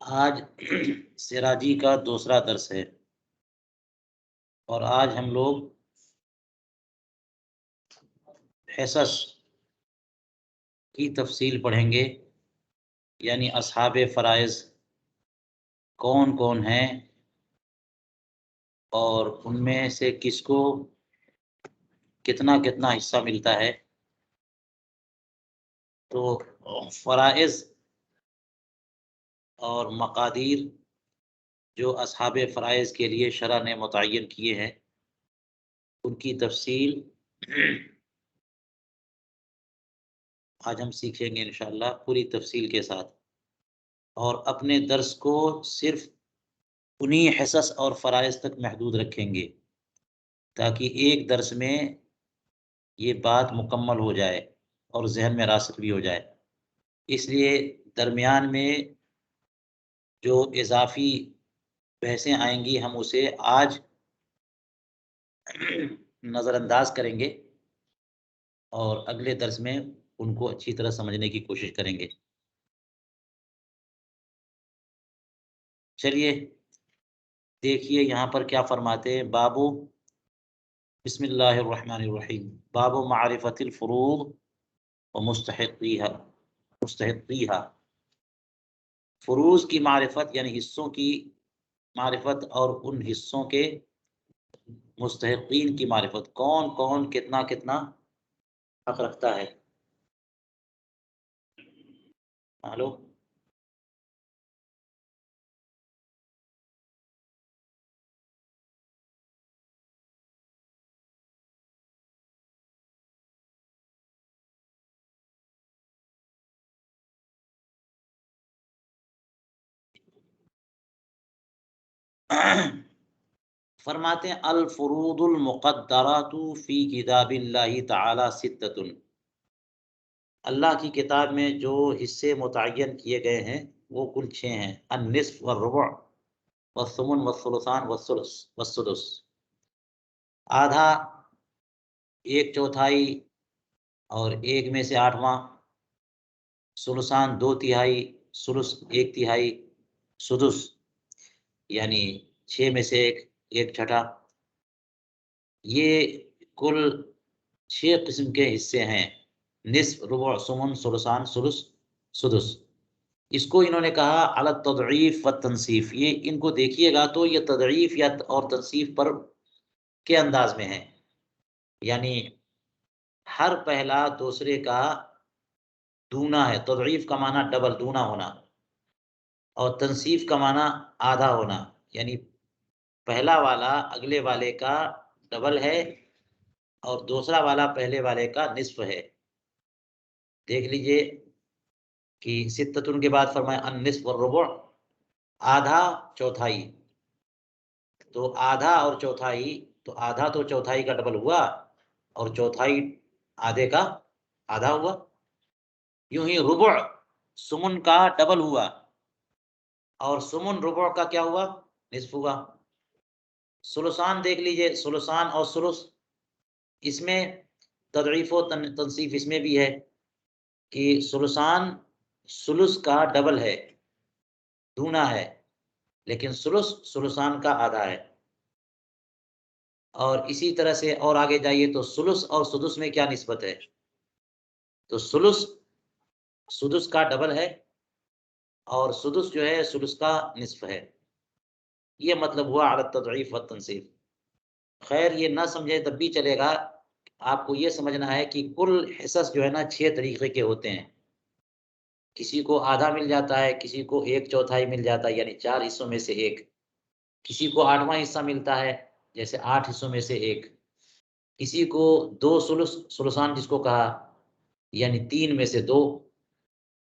आज सिराजी का दूसरा दर्स है और आज हम लोग हिसस की तफसील पढ़ेंगे, यानी असहाबे फ़राइज़ कौन कौन हैं और उनमें से किसको कितना कितना हिस्सा मिलता है। तो फ़राइज़ और मक़ादीर जो असहाबे फ़राइज़ के लिए शरअ ने मुतय्यन किए हैं, उनकी तफसील आज हम सीखेंगे इंशाअल्लाह पूरी तफसील के साथ। और अपने दर्स को सिर्फ़ उन्हीं हिस्स और फ़राइज़ तक महदूद रखेंगे, ताकि एक दर्स में ये बात मुकम्मल हो जाए और ज़हन में रासिख़ भी हो जाए। इसलिए दरमियान में जो इज़ाफ़ी बहसें आएँगी, हम उसे आज नज़रअंदाज़ करेंगे और अगले दर्स में उनको अच्छी तरह समझने की कोशिश करेंगे। चलिए, देखिए यहाँ पर क्या फ़रमाते हैं। बिस्मिल्लाहिर्रहमानिर्रहीम। बाबु मारिफ़तिल फ़ुरूज़ व मुस्तहिक़ीहा। फ़ुरूज़ की मारिफ़त यानी हिस्सों की मारिफ़त और उन हिस्सों के मुस्तहिक़ीन की मारिफ़त, कौन-कौन कितना-कितना हक़ रखता है। हेलो? फरमाते हैं अल फ़ुरूदुल मुक़द्दरातु फ़ी किताबिल्लाहि तआला सित्ततुन। अल्लाह की किताब में जो हिस्से मुतय्यन किए गए हैं, वो कुल 6 हैं। अन-निस्फ़ व-रुबु' वस्सुमुन वस्सुलुसान वस्सुलुस वस्सुदुस। आधा, 1/4 और 1 में से 8वाँ, सुलुसान 2 तिहाई, सुलुस 1 तिहाई, सुदुस यानी 6 में से 1 छठा। ये कुल 6 किस्म के हिस्से हैं। निस्फ़, रुबु', सुमुन, सुलुसान, सुलुस, सुदुस। इसको इन्होंने कहा अला तदईफ़ व तनसीफ़। ये इनको देखिएगा तो ये तदईफ़ या और तनसीफ़ पर के अंदाज़ में है। यानी हर पहला दूसरे का दूना है। तदईफ़ का माना डबल, दूना होना, और तनसीफ़ का माना आधा होना। यानी पहला वाला अगले वाले का डबल है और दूसरा वाला पहले वाले का निस्फ़ है। देख लीजिए कि सित्ततुन के बाद फरमाया अन-निस्फ़ व-रुबु', आधा, चौथाई। तो आधा और चौथाई, तो आधा तो चौथाई का डबल हुआ और चौथाई आधे का आधा हुआ। यूँ ही रुबुዕ सुमुन का डबल हुआ और सुमुन रुबुዕ का क्या हुआ? निस्फ़ हुआ। सुलुसान देख लीजिए, सुलुसान और सुलुस, इसमें तदईफ़ व तनसीफ़ इसमें भी है कि सुलुसान सुलुस का डबल है, दूना है, लेकिन सुलुस सुलुसान का आधा है। और इसी तरह से और आगे जाइए तो सुलुस और सुदुस में क्या निस्बत है? तो सुलुस सुदुस का डबल है और सुदुस जो है सुलुस का निस्फ़ है। ये मतलब हुआ अला तदईफ़ व तनसीफ़। ख़ैर ये ना समझे तब भी चलेगा। आपको ये समझना है कि कुल हिस्स जो है ना 6 तरीक़े के होते हैं। किसी को आधा मिल जाता है, किसी को 1/4 मिल जाता है यानी 4 हिस्सों में से 1। किसी को 8वाँ हिस्सा मिलता है, जैसे 8 हिस्सों में से 1। किसी को 2 सुलुस सुलुसान जिसको कहा, यानी 3 में से 2।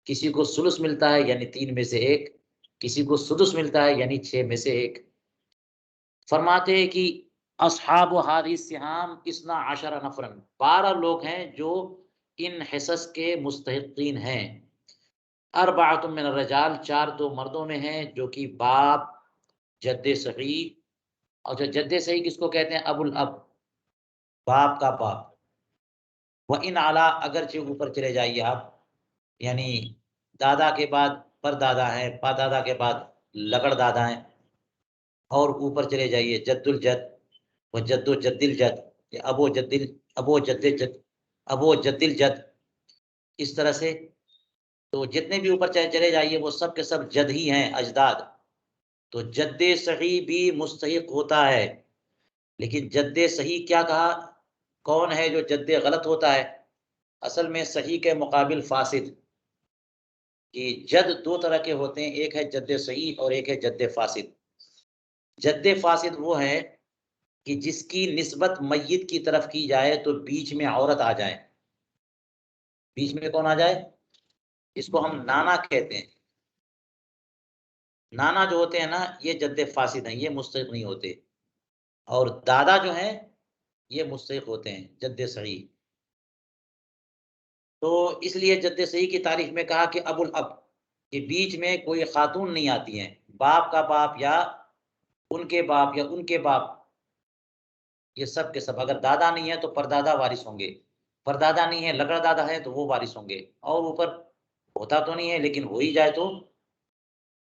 किसी को सुलुस मिलता है यानी 3 में से 1। किसी को सुदुस मिलता है यानी 6 में से 1। फरमाते हैं कि अस्हाबु हादिस सिहाम इस्ना अशरा नफ़रन, 12 लोग हैं जो इन हिस्स के मुस्तहिक़ीन हैं। अरबअतुम मिन अर्रिजाल, 4 तो मर्दों में हैं जो कि बाप, जद्द सही। अच्छा, जद्द सही किसको कहते हैं? अबुल अब, बाप का बाप। व इन आला, अगरचे ऊपर चले जाइए आप, यानी दादा के बाद परदादा हैं, परदादा के बाद लकड़ दादा हैं, और ऊपर चले जाइए जद्दुल जद व जद्दो जद्दिल जद, अबो जद्दिल अबो जद्दिल जद, अबो जद्दिल जद, इस तरह से। तो जितने भी ऊपर चले जाइए वो सब के सब जद ही हैं, अजदाद। तो जद्दे सही भी मुस्तहिक होता है, लेकिन जद्दे सही क्या कहा, कौन है जो जद्दे गलत होता है? असल में सही के मुकाबिल फासिद, कि जद दो तरह के होते हैं, एक है जद्दे सही और एक है जद्दे फासिद। जद्दे फासिद वो है कि जिसकी निस्बत मय्यत की तरफ की जाए तो बीच में औरत आ जाए। बीच में कौन आ जाए? इसको हम नाना कहते हैं। नाना जो होते हैं ना, ये जद्दे फासिद हैं, ये मुस्तहिक नहीं होते। और दादा जो हैं ये मुस्तहिक होते हैं, जद्दे सही। तो इसलिए जद्दे सही की तारीफ में कहा कि अबुल अब, के बीच में कोई खातून नहीं आती हैं, बाप का बाप या उनके बाप या उनके बाप, ये सब के सब। अगर दादा नहीं है तो परदादा वारिस होंगे, परदादा नहीं है लकड़ दादा है तो वो वारिस होंगे। और ऊपर होता तो नहीं है, लेकिन हो ही जाए तो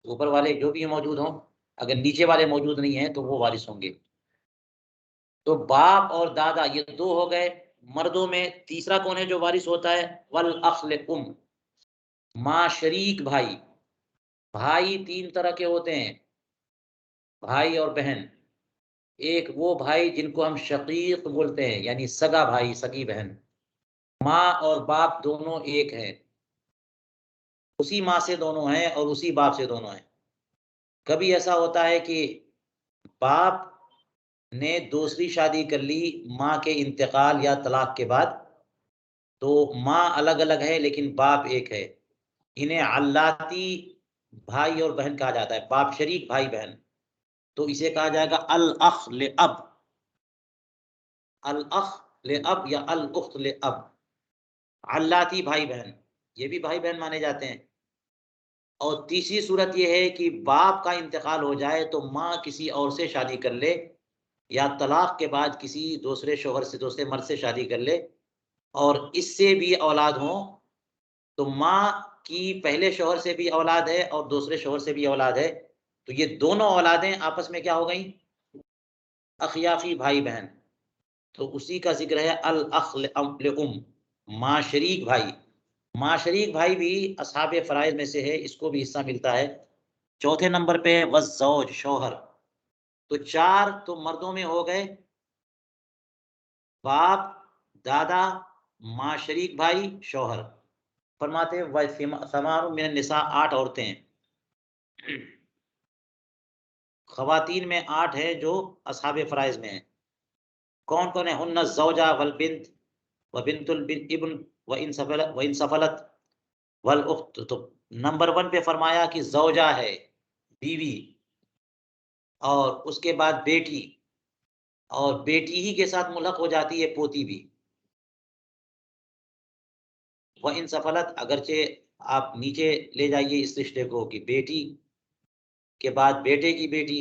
ऊपर वाले जो भी मौजूद हों, अगर नीचे वाले मौजूद नहीं है तो वो वारिस होंगे। तो बाप और दादा ये दो हो गए। मर्दों में तीसरा कौन है जो वारिस होता है? वल अख्ल उम, माँ शरीक भाई। भाई तीन तरह के होते हैं, भाई और बहन। एक वो भाई जिनको हम शकीक बोलते हैं, यानी सगा भाई सगी बहन। माँ और बाप दोनों एक हैं, उसी माँ से दोनों हैं और उसी बाप से दोनों हैं। कभी ऐसा होता है कि बाप ने दूसरी शादी कर ली माँ के इंतकाल या तलाक के बाद, तो माँ अलग अलग है लेकिन बाप एक है। इन्हें अल्लाती भाई और बहन कहा जाता है, बाप शरीक भाई बहन। तो इसे कहा जाएगा अल अख ले अब, अल अख ले अब या अल उख्त ले अब। अल्लाती भाई बहन, ये भी भाई बहन माने जाते हैं। और तीसरी सूरत ये है कि बाप का इंतकाल हो जाए तो माँ किसी और से शादी कर ले, या तलाक के बाद किसी दूसरे शोहर से, दूसरे मर्द से शादी कर ले, और इससे भी औलाद हो, तो माँ की पहले शोहर से भी औलाद है और दूसरे शोहर से भी औलाद है। तो ये दोनों औलादें आपस में क्या हो गई? अखियाफी भाई बहन। तो उसी का जिक्र है अल अख ले उम, माँ शरीक भाई। माँ शरीक भाई भी असहाबे फराइज में से है, इसको भी हिस्सा मिलता है। चौथे नंबर पे वज़ौज, शौहर। तो चार तो मर्दों में हो गए, बाप, दादा, माँ शरीक भाई, शौहर। फरमाते समारोह में निसा, 8 औरतें हैं। खवातीन में 8 है जो असहाबे फराइज में है। कौन कौन है? हुन्ना ज़ौजा वल बिन्त व बिन्तुल बिन इब्न व इन सफलत वल उख्त। तो नंबर 1 पे फरमाया कि ज़ौजा है, बीवी, और उसके बाद बेटी, और बेटी ही के साथ मुल्हक हो जाती है पोती भी। वह इन सफलत, अगरचे आप नीचे ले जाइए इस रिश्ते को कि बेटी के बाद बेटे की बेटी,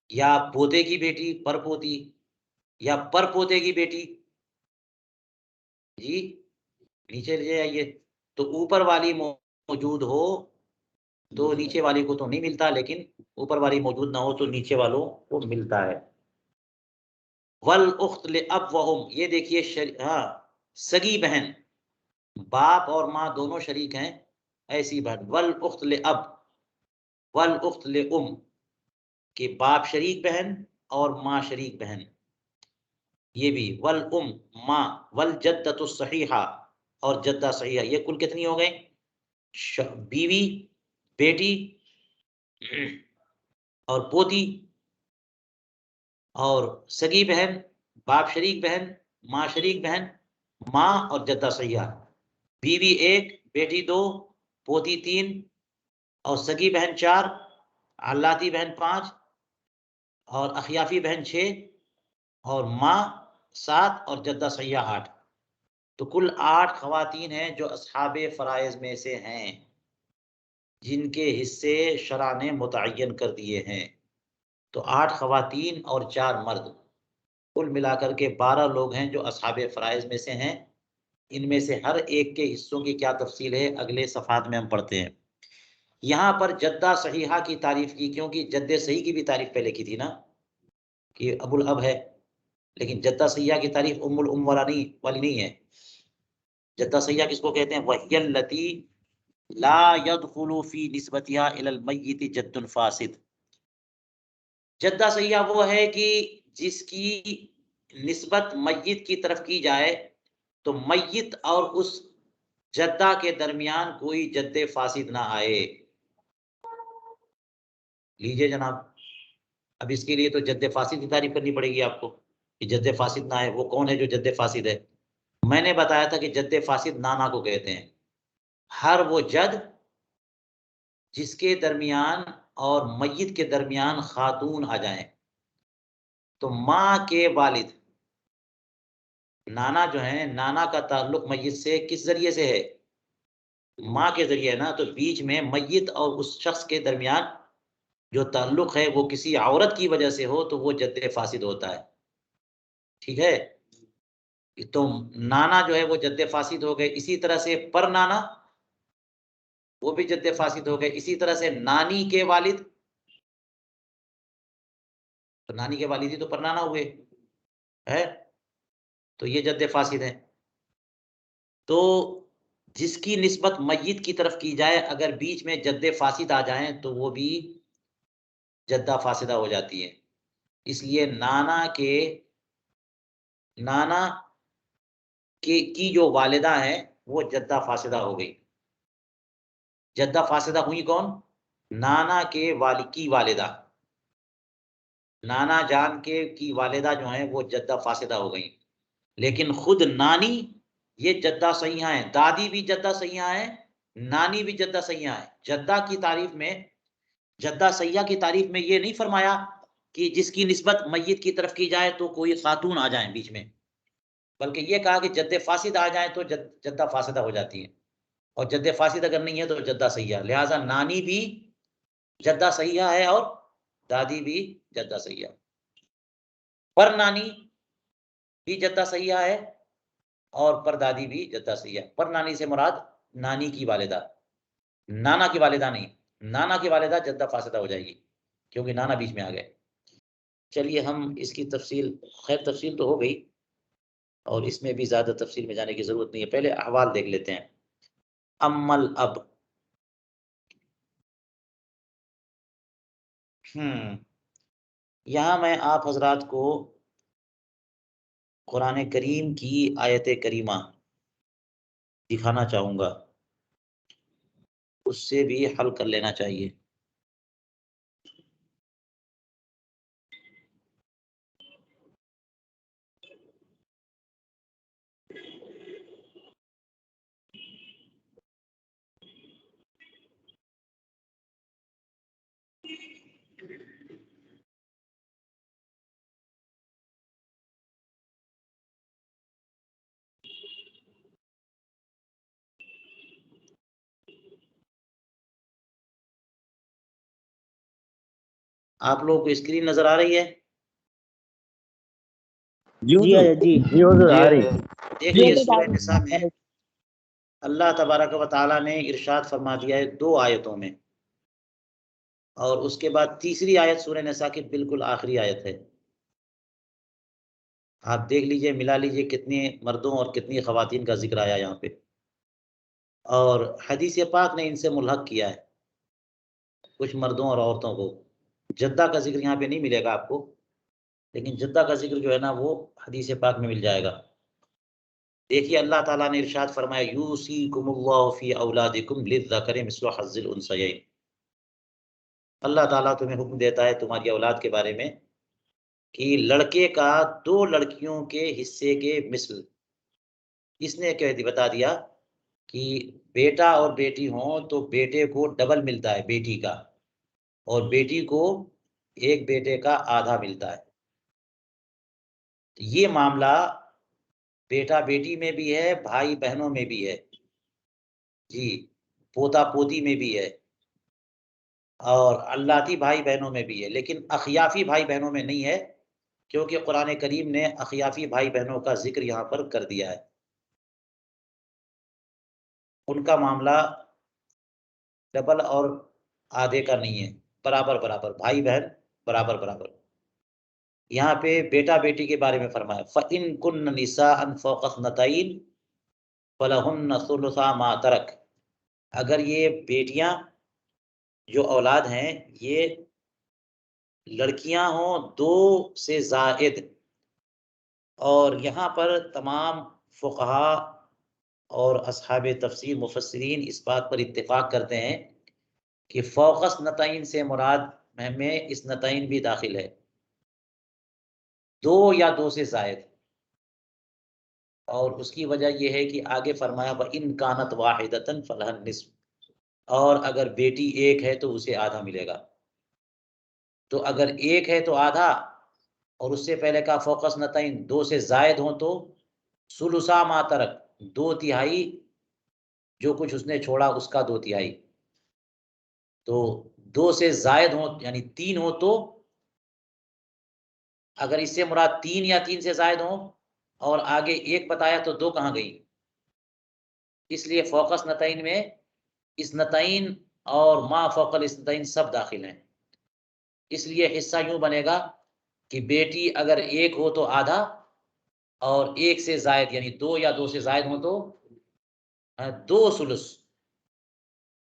या पोते की बेटी, परपोती, या परपोते की बेटी, जी नीचे ले जाइए। तो ऊपर वाली मौजूद हो तो नीचे वाली को तो नहीं मिलता, लेकिन ऊपर वाली मौजूद ना हो तो नीचे वालों को मिलता है। वल उख्त ले अब वहुम, ये देखिए हाँ, सगी बहन, बाप और माँ दोनों शरीक हैं, ऐसी बहन। वल उख्त ले अब, वल उख्त ले उम, कि बाप शरीक बहन और माँ शरीक बहन। ये भी वल उम, माँ, वल जद्दतु सहीहा, और जद्दा सहीहा। ये कुल कितनी हो गई? बीवी, बेटी और पोती, और सगी बहन, बाप शरीक बहन, माँ शरीक बहन, माँ और जद्दा सहीहा। बीवी 1, बेटी 2, पोती 3, और सगी बहन 4, अल्लाती बहन 5, और अखियाफी बहन 6, और माँ 7, और जद्दा सैया 8। तो कुल 8 खवातीन हैं जो अस्हाबे फराइज में से हैं, जिनके हिस्से शरा ने मुतय्यन कर दिए हैं। तो 8 खवातीन और 4 मर्द, कुल मिलाकर के 12 लोग हैं जो अस्हाबे फराइज में से हैं। इनमें से हर एक के हिस्सों की क्या तफसील है, अगले सफ़ात में हम पढ़ते हैं। यहाँ पर जद्दा सहीहा की तारीफ की, क्योंकि जद्दे सही की भी तारीफ पहले की थी ना कि अबुल अब है, लेकिन जद्दा सहीहा की तारीफ उम्मुल उम वाली नहीं है। जद्दा सहीहा किसको कहते हैं? वहियल्लती ला यदखुलु फी निस्बतिहा इलल मय्यित जद्दुन फासिद। जद्दा सहीहा वो है कि जिसकी निस्बत मय्यित की तरफ की जाए तो मय्यित और उस जद्दा के दरमियान कोई जद्दे फासिद ना आए। लीजिए जनाब, अब इसके लिए तो जद्दे फासिद की तारीफ करनी पड़ेगी आपको कि जद्दे फासिद ना आए। वो कौन है जो जद्दे फासिद है? मैंने बताया था कि जद्दे फासिद नाना को कहते हैं। हर वो जद जिसके दरमियान और मय्यित के दरमियान खातून आ जाएं। तो माँ के वालिद नाना जो है, नाना का ताल्लुक मय्यित से किस जरिए से है? माँ के जरिए है ना। तो बीच में मय्यित और उस शख्स के दरमियान जो ताल्लुक है वो किसी औरत की वजह से हो तो वो जद्दे फासिद होता है। ठीक है? तो नाना जो है वो जद्दे फासिद हो गए। इसी तरह से पर नाना वो भी जद्दे फासिद हो गए। इसी तरह से नानी के वालिद, तो नानी के वालिद ही तो पर नाना हुए है, तो ये जद्दे फासिद है। तो जिसकी निस्बत मय्यित की तरफ की जाए, अगर बीच में जद्दे फासिद आ जाएं तो वो भी जद्दा फासिदा हो जाती है। इसलिए नाना के की जो वालिदा है वो जद्दा फासिदा हो गई। जद्दा फासिदा हुई कौन? नाना के की वालिदा, नाना जान के की वालिदा जो है वो जद्दा फासिदा हो गई। लेकिन खुद नानी ये जद्दा सहीहा है, दादी भी जद्दा सहीहा है, नानी भी जद्दा सहीहा है। जद्दा की तारीफ में, जद्दा सहीहा की तारीफ में ये नहीं फरमाया कि जिसकी निस्बत मय्यित की तरफ की जाए तो कोई खातून आ जाए बीच में, बल्कि ये कहा कि जद्दे फासिद आ जाए तो जद्दा फासिदा हो जाती है। और जद्दे फासिद अगर नहीं है तो जद्दा सहीहा। लिहाजा नानी भी जद्दा सहीहा है और दादी भी जद्दा सहीहा। पर नानी भी जद्दा सहीहा है और परदादी भी जद्दा सहीहा। पर नानी से मुराद नानी की वालिदा, नाना की वालिदा नहीं। नाना की वालिदा जद्दा फासिदा हो जाएगी क्योंकि नाना बीच में आ गए। चलिए हम इसकी तफसील, खैर तफसील तो हो गई और इसमें भी ज़्यादा तफसील में जाने की ज़रूरत नहीं है। पहले अहवाल देख लेते हैं। अम्मल अब, यहाँ मैं आप हजरात को कुरान करीम की आयत करीमा दिखाना चाहूँगा, उससे भी हल कर लेना चाहिए। आप लोगों को स्क्रीन नजर आ रही है? जी हुजूर आ रही। देखिए सूरह निसा में अल्लाह तबारक व तआला ने इरशाद फरमा दिया है 2 आयतों में, और उसके बाद तीसरी आयत सूरह निसा की बिल्कुल आखिरी आयत है। आप देख लीजिए, मिला लीजिए कितने मर्दों और कितनी खवातीन का जिक्र आया यहाँ पे। और हदीस पाक ने इनसे मुल्हक किया है, कुछ मर्दों और औरतों को। जद्दा का जिक्र यहाँ पे नहीं मिलेगा आपको, लेकिन जद्दा का जिक्र जो है ना वो हदीस पाक में मिल जाएगा। देखिए अल्लाह ताला ने इरशाद फरमाया, यूसीकुमुल्लाहु फी औलादिकुम लिज़्ज़करि मिस्लु हज़्ज़िल उन्सयैन। अल्लाह ताला तुम्हें हुक्म देता है तुम्हारी औलाद के बारे में कि लड़के का 2 लड़कियों के हिस्से के मिस्ल। इसने कह बता दिया कि बेटा और बेटी हों तो बेटे को डबल मिलता है बेटी का, और बेटी को एक बेटे का आधा मिलता है। तो ये मामला बेटा बेटी में भी है, भाई बहनों में भी है जी, पोता पोती में भी है और अल्लाती भाई बहनों में भी है, लेकिन अखियाफी भाई बहनों में नहीं है, क्योंकि कुरान करीम ने अखियाफी भाई बहनों का जिक्र यहाँ पर कर दिया है। उनका मामला डबल और आधे का नहीं है, बराबर बराबर, भाई बहन बराबर बराबर। यहाँ पे बेटा बेटी के बारे में फरमाया, फ़इन कुन्न निसाअन फ़ौक़ इस्नतैन फलहुन्न सुलुसा मा तरक। अगर ये बेटियां जो औलाद हैं ये लड़कियां हों 2 से ज़ायद, और यहाँ पर तमाम फुक़हा और असहाबे तफसीर मुफस्सिरीन इस बात पर इत्तिफ़ाक़ करते हैं कि फ़ौक़ इस्नतैन से मुराद में इस्नतैन भी दाखिल है, 2 या 2 से ज़ायद। और उसकी वजह यह है कि आगे फरमाया व इन कानत वाहिदतन फलहन निस्फ, और अगर बेटी एक है तो उसे आधा मिलेगा। तो अगर एक है तो आधा, और उससे पहले का फ़ौक़ इस्नतैन 2 से ज़ायद हो तो सुलुसा मा तरक, 2/3 जो कुछ उसने छोड़ा उसका 2/3। तो 2 से ज़ायद हो यानी 3 हो तो, अगर इससे मुराद 3 या 3 से ज़ायद हो और आगे 1 बताया तो 2 कहाँ गई? इसलिए फ़ौक़ इस्नतैन में इस्नतैन और मा फ़ौक़ल इस्नतैन सब दाखिल हैं। इसलिए हिस्सा यूँ बनेगा कि बेटी अगर 1 हो तो आधा, और 1 से ज़ायद यानी 2 या 2 से ज़ायद हो तो 2 सुलुस।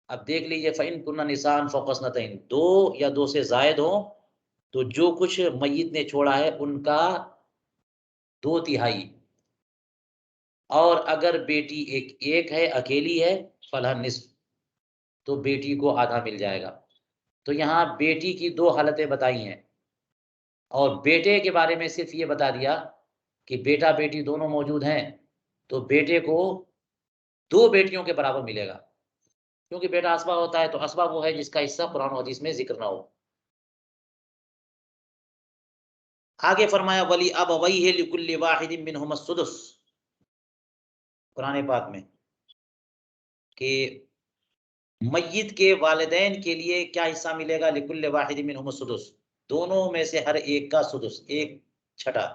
अब देख लीजिए, फ़इन कुन्ना निसान फ़ौक़ इस्नतैन, 2 या 2 से ज़ायद हो तो जो कुछ मय्यत ने छोड़ा है उनका 2/3, और अगर बेटी एक है, अकेली है, फलहा निस्फ, तो बेटी को आधा मिल जाएगा। तो यहाँ बेटी की 2 हालतें बताई हैं, और बेटे के बारे में सिर्फ ये बता दिया कि बेटा बेटी दोनों मौजूद हैं, तो बेटे को 2 बेटियों के बराबर मिलेगा, क्योंकि बेटा असबा होता है तो असबा वो है जिसका हिस्सा कुरान और हदीस में जिक्र ना हो। आगे फरमाया वली अबवैहि लिकुल्लि वाहिदिन मिनहुम अस्सुदुस, कुरान पाक में, कि मय्यत के वालिदैन के लिए क्या हिस्सा मिलेगा, लिकुल्लि वाहिदिन मिनहुम अस्सुदुस, दोनों में से हर एक का सुदुस, 1/6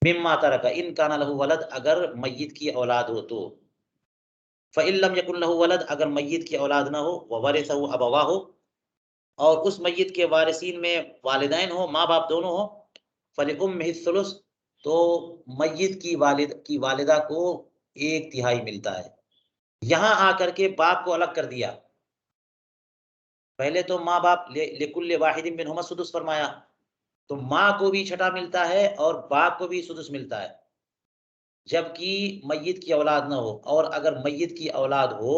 मिम्मा तरका इन काना लहू वलद, अगर मय्यत की औलाद हो तो, फ़इन लम यकुन लहू वलद, अगर मय्यत की औलाद ना हो, व वरिसहु अबवाहु, और उस मय्यत के वारिसीन में वालिदैन हो, माँ बाप दोनों हो, फलिउम्मिहि सुलुस, तो मय्यत की वालिदा को 1/3 मिलता है। यहाँ आकर के बाप को अलग कर दिया। पहले तो माँ बाप लिकुल्लि वाहिदिन मिनहुमा सुदुस फरमाया, तो माँ को भी 6 मिलता है और बाप को भी सुदुस मिलता है, जबकि मय्यत की औलाद ना हो। और अगर मय्यत की औलाद हो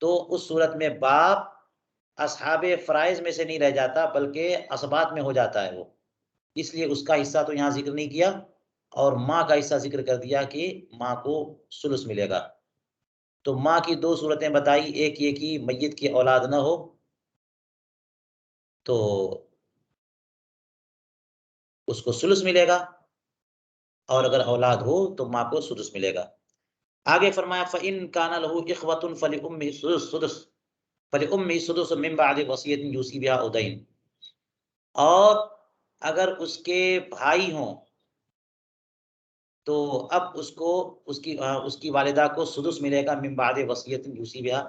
तो उस सूरत में बाप असहाबे फ़राइज़ में से नहीं रह जाता, बल्कि असबात में हो जाता है वो। इसलिए उसका हिस्सा तो यहाँ ज़िक्र नहीं किया, और माँ का हिस्सा ज़िक्र कर दिया कि माँ को सुलुस मिलेगा। तो माँ की 2 सूरतें बताई, एक ये कि मय्यत की औलाद ना हो तो उसको सुलुस मिलेगा, और अगर औलाद हो तो माँ को सुदुस मिलेगा। आगे फरमाया फ़इन काना लहू इख़्वतुन फ़लिउम्मिहि सुदुस फ़लिउम्मिहि सुदुस मिन बअदि वसियतिन यूसी बिहा औ दैन, और अगर उसके भाई हों तो अब उसकी वालिदा को सुदुस मिलेगा, मिन बअदि वसियतिन यूसी बिहा,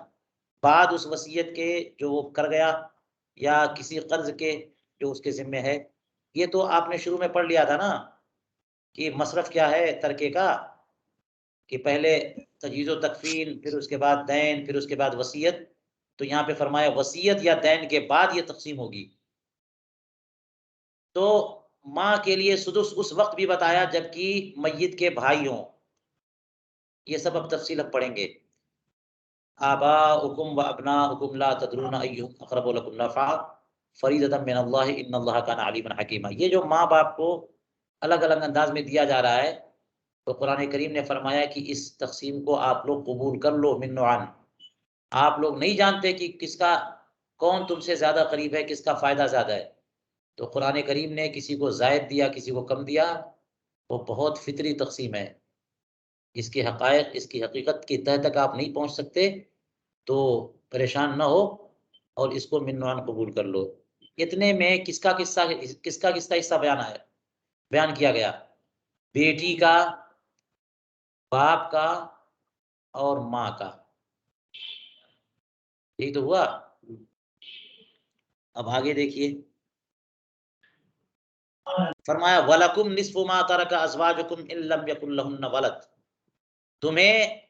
बाद उस वसीयत के जो वो कर गया, या किसी कर्ज के जो उसके ज़िम्मे है। ये तो आपने शुरू में पढ़ लिया था ना कि मसरफ क्या है तरके का, कि पहले तजहीज़ व तकफ़ीन, फिर उसके बाद दैन, फिर उसके बाद वसीयत। तो यहाँ पे फरमाया वसीयत या दैन के बाद ये तक़सीम होगी। तो माँ के लिए सुदुस उस वक़्त भी बताया जबकि मय्यत के भाई हों। ये सब अब तफ़सील अब पढ़ेंगे। आबाउकुम व अबनाउकुम ला तदरूना अय्युहुम अक़रबु लकुम नफ़अ फ़रीदतम मिनल्लाहि इन्नल्लाह काना अलीमन हकीमा। ये जो माँ-बाप को अलग-अलग अंदाज़ में दिया जा रहा है, तो कुरान करीम ने फरमाया कि इस तक़सीम को आप लोग कबूल कर लो, मिन नौअन। आप लोग नहीं जानते कि कौन तुमसे ज़्यादा करीब है, किसका फ़ायदा ज़्यादा है। तो कुरान करीम ने किसी को ज़ायद दिया, किसी को कम दिया, वो बहुत फ़ितरी तक़सीम है। इसके हक़ाइक़, इसकी हकीकत की तह तक आप नहीं पहुँच सकते, तो परेशान ना हो और इसको मिन नौअन कबूल कर लो। इतने में किसका हिस्सा बयान किया गया? बेटी का, बाप का और माँ का। यही तो हुआ। अब आगे देखिए, फरमाया वलकुम निस्फु मा तरका अज़वाजुकुम इन लम यकुन लहुन्ना वलद, तुम्हें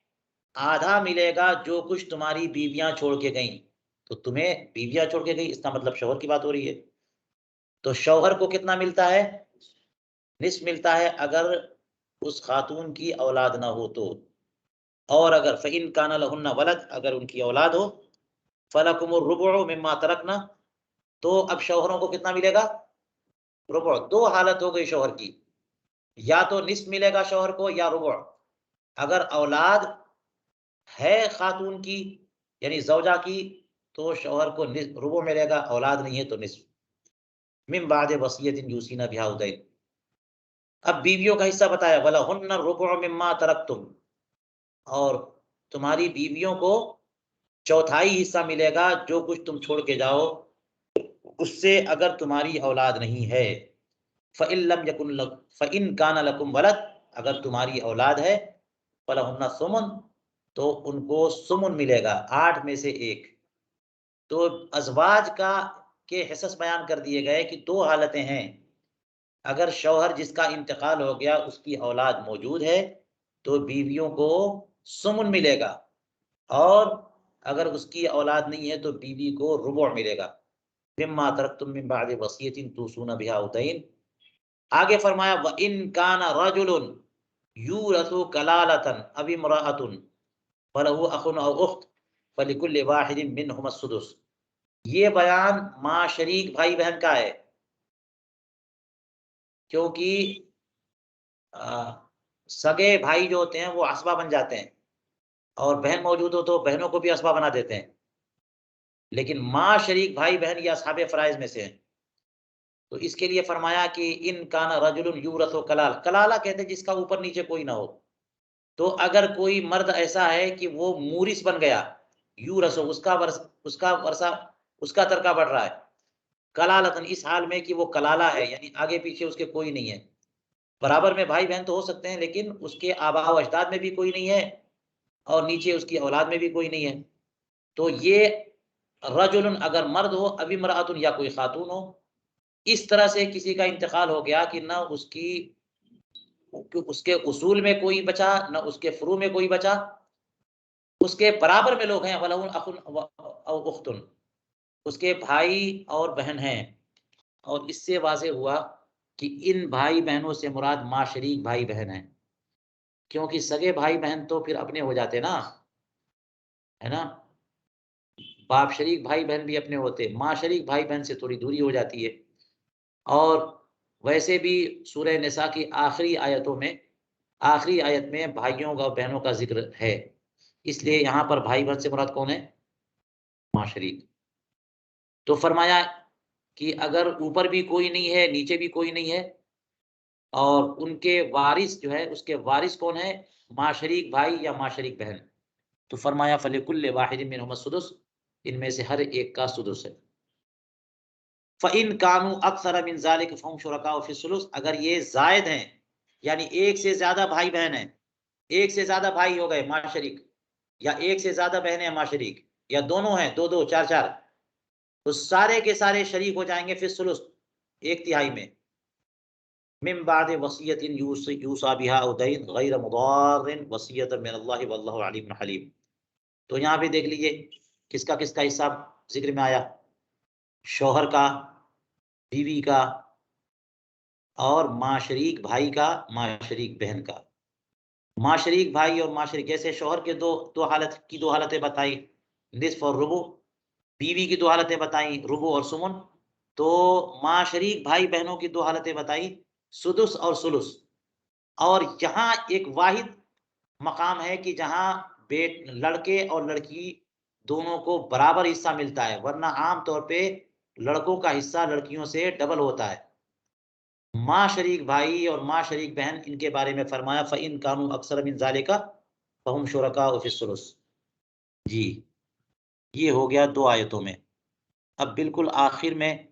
आधा मिलेगा जो कुछ तुम्हारी बीवियां छोड़ के गईं। तो तुम्हें बीवियां छोड़ के गई, इसका मतलब शौहर की बात हो रही है। तो शौहर को कितना मिलता है? निस्फ मिलता है अगर उस खातून की औलाद ना हो तो। और अगर फ़इन काना लहुन्ना वलद, अगर उनकी औलाद हो, फलकुमुर रुबु मिम्मा तरकना, तो अब शौहरों को कितना मिलेगा? रुबु। दो हालत हो गई शौहर की, या तो निस्फ मिलेगा शौहर को या रुबु। अगर औलाद है खातून की यानी ज़ौजा की, तो शौहर को रुबु मिलेगा, औलाद नहीं है तो निस्फ। मिन बाद वसियतिन यूसीना बिहा औ दैन। अब बीवियों का हिस्सा बताया, वलहुन्ना रुबु मिम्मा तरकतुम, और तुम्हारी बीवियों को चौथाई हिस्सा मिलेगा जो कुछ तुम छोड़ के जाओ उससे, अगर तुम्हारी औलाद नहीं है। फ़इन कान लकुम वलद, अगर तुम्हारी औलाद है, फलहुन्ना सुमन, तो उनको सुमन मिलेगा, 8 में से 1। तो अज़वाज का के हिस्स बयान कर दिए गए कि दो हालतें हैं। अगर शौहर जिसका इंतकाल हो गया उसकी औलाद मौजूद है तो बीवियों को सुमन मिलेगा, और अगर उसकी औलाद नहीं है तो बीवी को रुबु मिलेगा। मिम्मा तरक्तुम मिन बादि वसियतिन तूसूना बिहा औ दैन। आगे फरमाया व इन काना रजुलुन यूरसु कलालतन अव इम्राअतुन फलहु अखुन औ उख्त फलिकुल्लि वाहिदिन मिनहुम अस्सुदुस। ये बयान माँ शरीक भाई बहन का है, क्योंकि सगे भाई जो होते हैं वो असबा बन जाते हैं, और बहन मौजूद हो तो बहनों को भी असबा बना देते हैं। लेकिन माँ शरीक भाई बहन या असहाबे फराइज में से हैं। तो इसके लिए फरमाया कि इन काना रजुलुन यूरसु कलाल, कलाला कहते हैं जिसका ऊपर नीचे कोई ना हो। तो अगर कोई मर्द ऐसा है कि वो मूरिस बन गया, यूरसु उसका वर्षा उसका तरका बढ़ रहा है, कलालतन इस हाल में कि वो कलाला है, यानी आगे पीछे उसके कोई नहीं है। बराबर में भाई बहन तो हो सकते हैं लेकिन उसके आबा व अजदाद में भी कोई नहीं है और नीचे उसकी औलाद में भी कोई नहीं है। तो ये रजुलन अगर मर्द हो, अभी मरातुन या कोई खातून हो, इस तरह से किसी का इंतकाल हो गया कि ना उसके उसूल में कोई बचा, ना उसके फुरू में कोई बचा, उसके बराबर में लोग हैं, वलहुन अखुन औ उख्तुन, उसके भाई और बहन हैं। और इससे वाज़ेह हुआ कि इन भाई बहनों से मुराद माशरीक भाई बहन हैं, क्योंकि सगे भाई बहन तो फिर अपने हो जाते ना, है ना। बाप शरीक भाई बहन भी अपने होते, माँ शरीक भाई बहन से थोड़ी दूरी हो जाती है। और वैसे भी सूरह निसा की आखिरी आयत में भाइयों का और बहनों का जिक्र है, इसलिए यहाँ पर भाई बहन से मुराद कौन है? माँ शरीक। तो फरमाया कि अगर ऊपर भी कोई नहीं है, नीचे भी कोई नहीं है, और उनके वारिस जो है, उसके वारिस कौन है? माँ शरीक भाई या माँ शरीक बहन। तो फरमाया फलिकुल्लि वाहिदिन मिनहुम सुदुस, इनमें से हर एक का सुदुस है। फ़इन कानू अक्सर मिन ज़ालिक फ़हुम शुरकाउ फ़ी सुलुस, अगर ये ज़ायद हैं, यानी एक से ज़्यादा भाई बहन हैं, एक से ज़्यादा भाई हो गए माँ शरीक, या एक से ज़्यादा बहनें हैं माँ शरीक, या दोनों हैं, 2-2 4-4, तो सारे के सारे शरीक हो जाएंगे फ़ी सुलुस, एक तिहाई में। मिन बाद वसियतिन यूसा बिहा औ दैन गैर मुदार्रिन वसियतन मिनल्लाहि वल्लाहु अलीमुन हलीम। तो यहाँ पे देख लीजिए किसका किसका हिस्सा जिक्र में आया, शौहर का, बीवी का, और माँ शरीक भाई का, माँ शरीक बहन का। माँ शरीक भाई और माँ शरीक, जैसे शौहर के दो हालतें बताई, निस्फ और रुबु, बीवी की दो हालतें बताई, रुबु और सुमन। तो माँ शरीक भाई बहनों की दो हालतें बताई, सुदुस और सुलुस। और यहाँ एक वाहिद मकाम है कि जहाँ लड़के और लड़की दोनों को बराबर हिस्सा मिलता है, वरना आम तौर पे लड़कों का हिस्सा लड़कियों से डबल होता है। माँ शरीक भाई और माँ शरीक बहन, इनके बारे में फरमाया फ़इन कानू अक्सर मिन ज़ालिका फ़हुम शुरकाउ फ़ी सुलुस। जी, ये हो गया 2 आयतों में। अब बिल्कुल आखिर में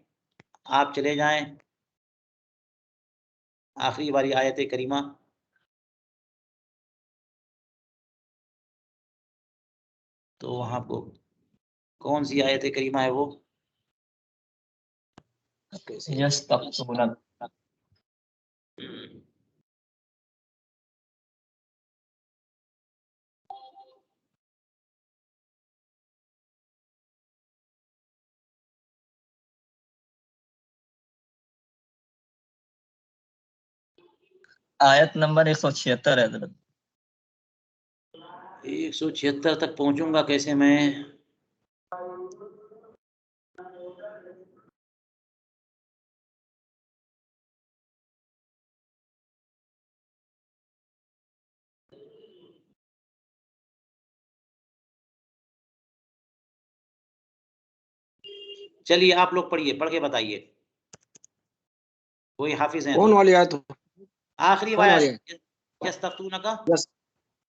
आप चले जाएँ, आखिरी वाली आयत करीमा, तो वहाँ को कौन-सी आयत करीमा है वो? यस्तफ्तूनक। आयत नंबर 176 है हजरत। 176 तक पहुंचूंगा कैसे मैं? चलिए आप लोग पढ़िए, पढ़ के बताइए, कोई हाफिज हैं कौन तो। वाली आयत? आखिरी कौन वाली? यस्तफ्तूनका।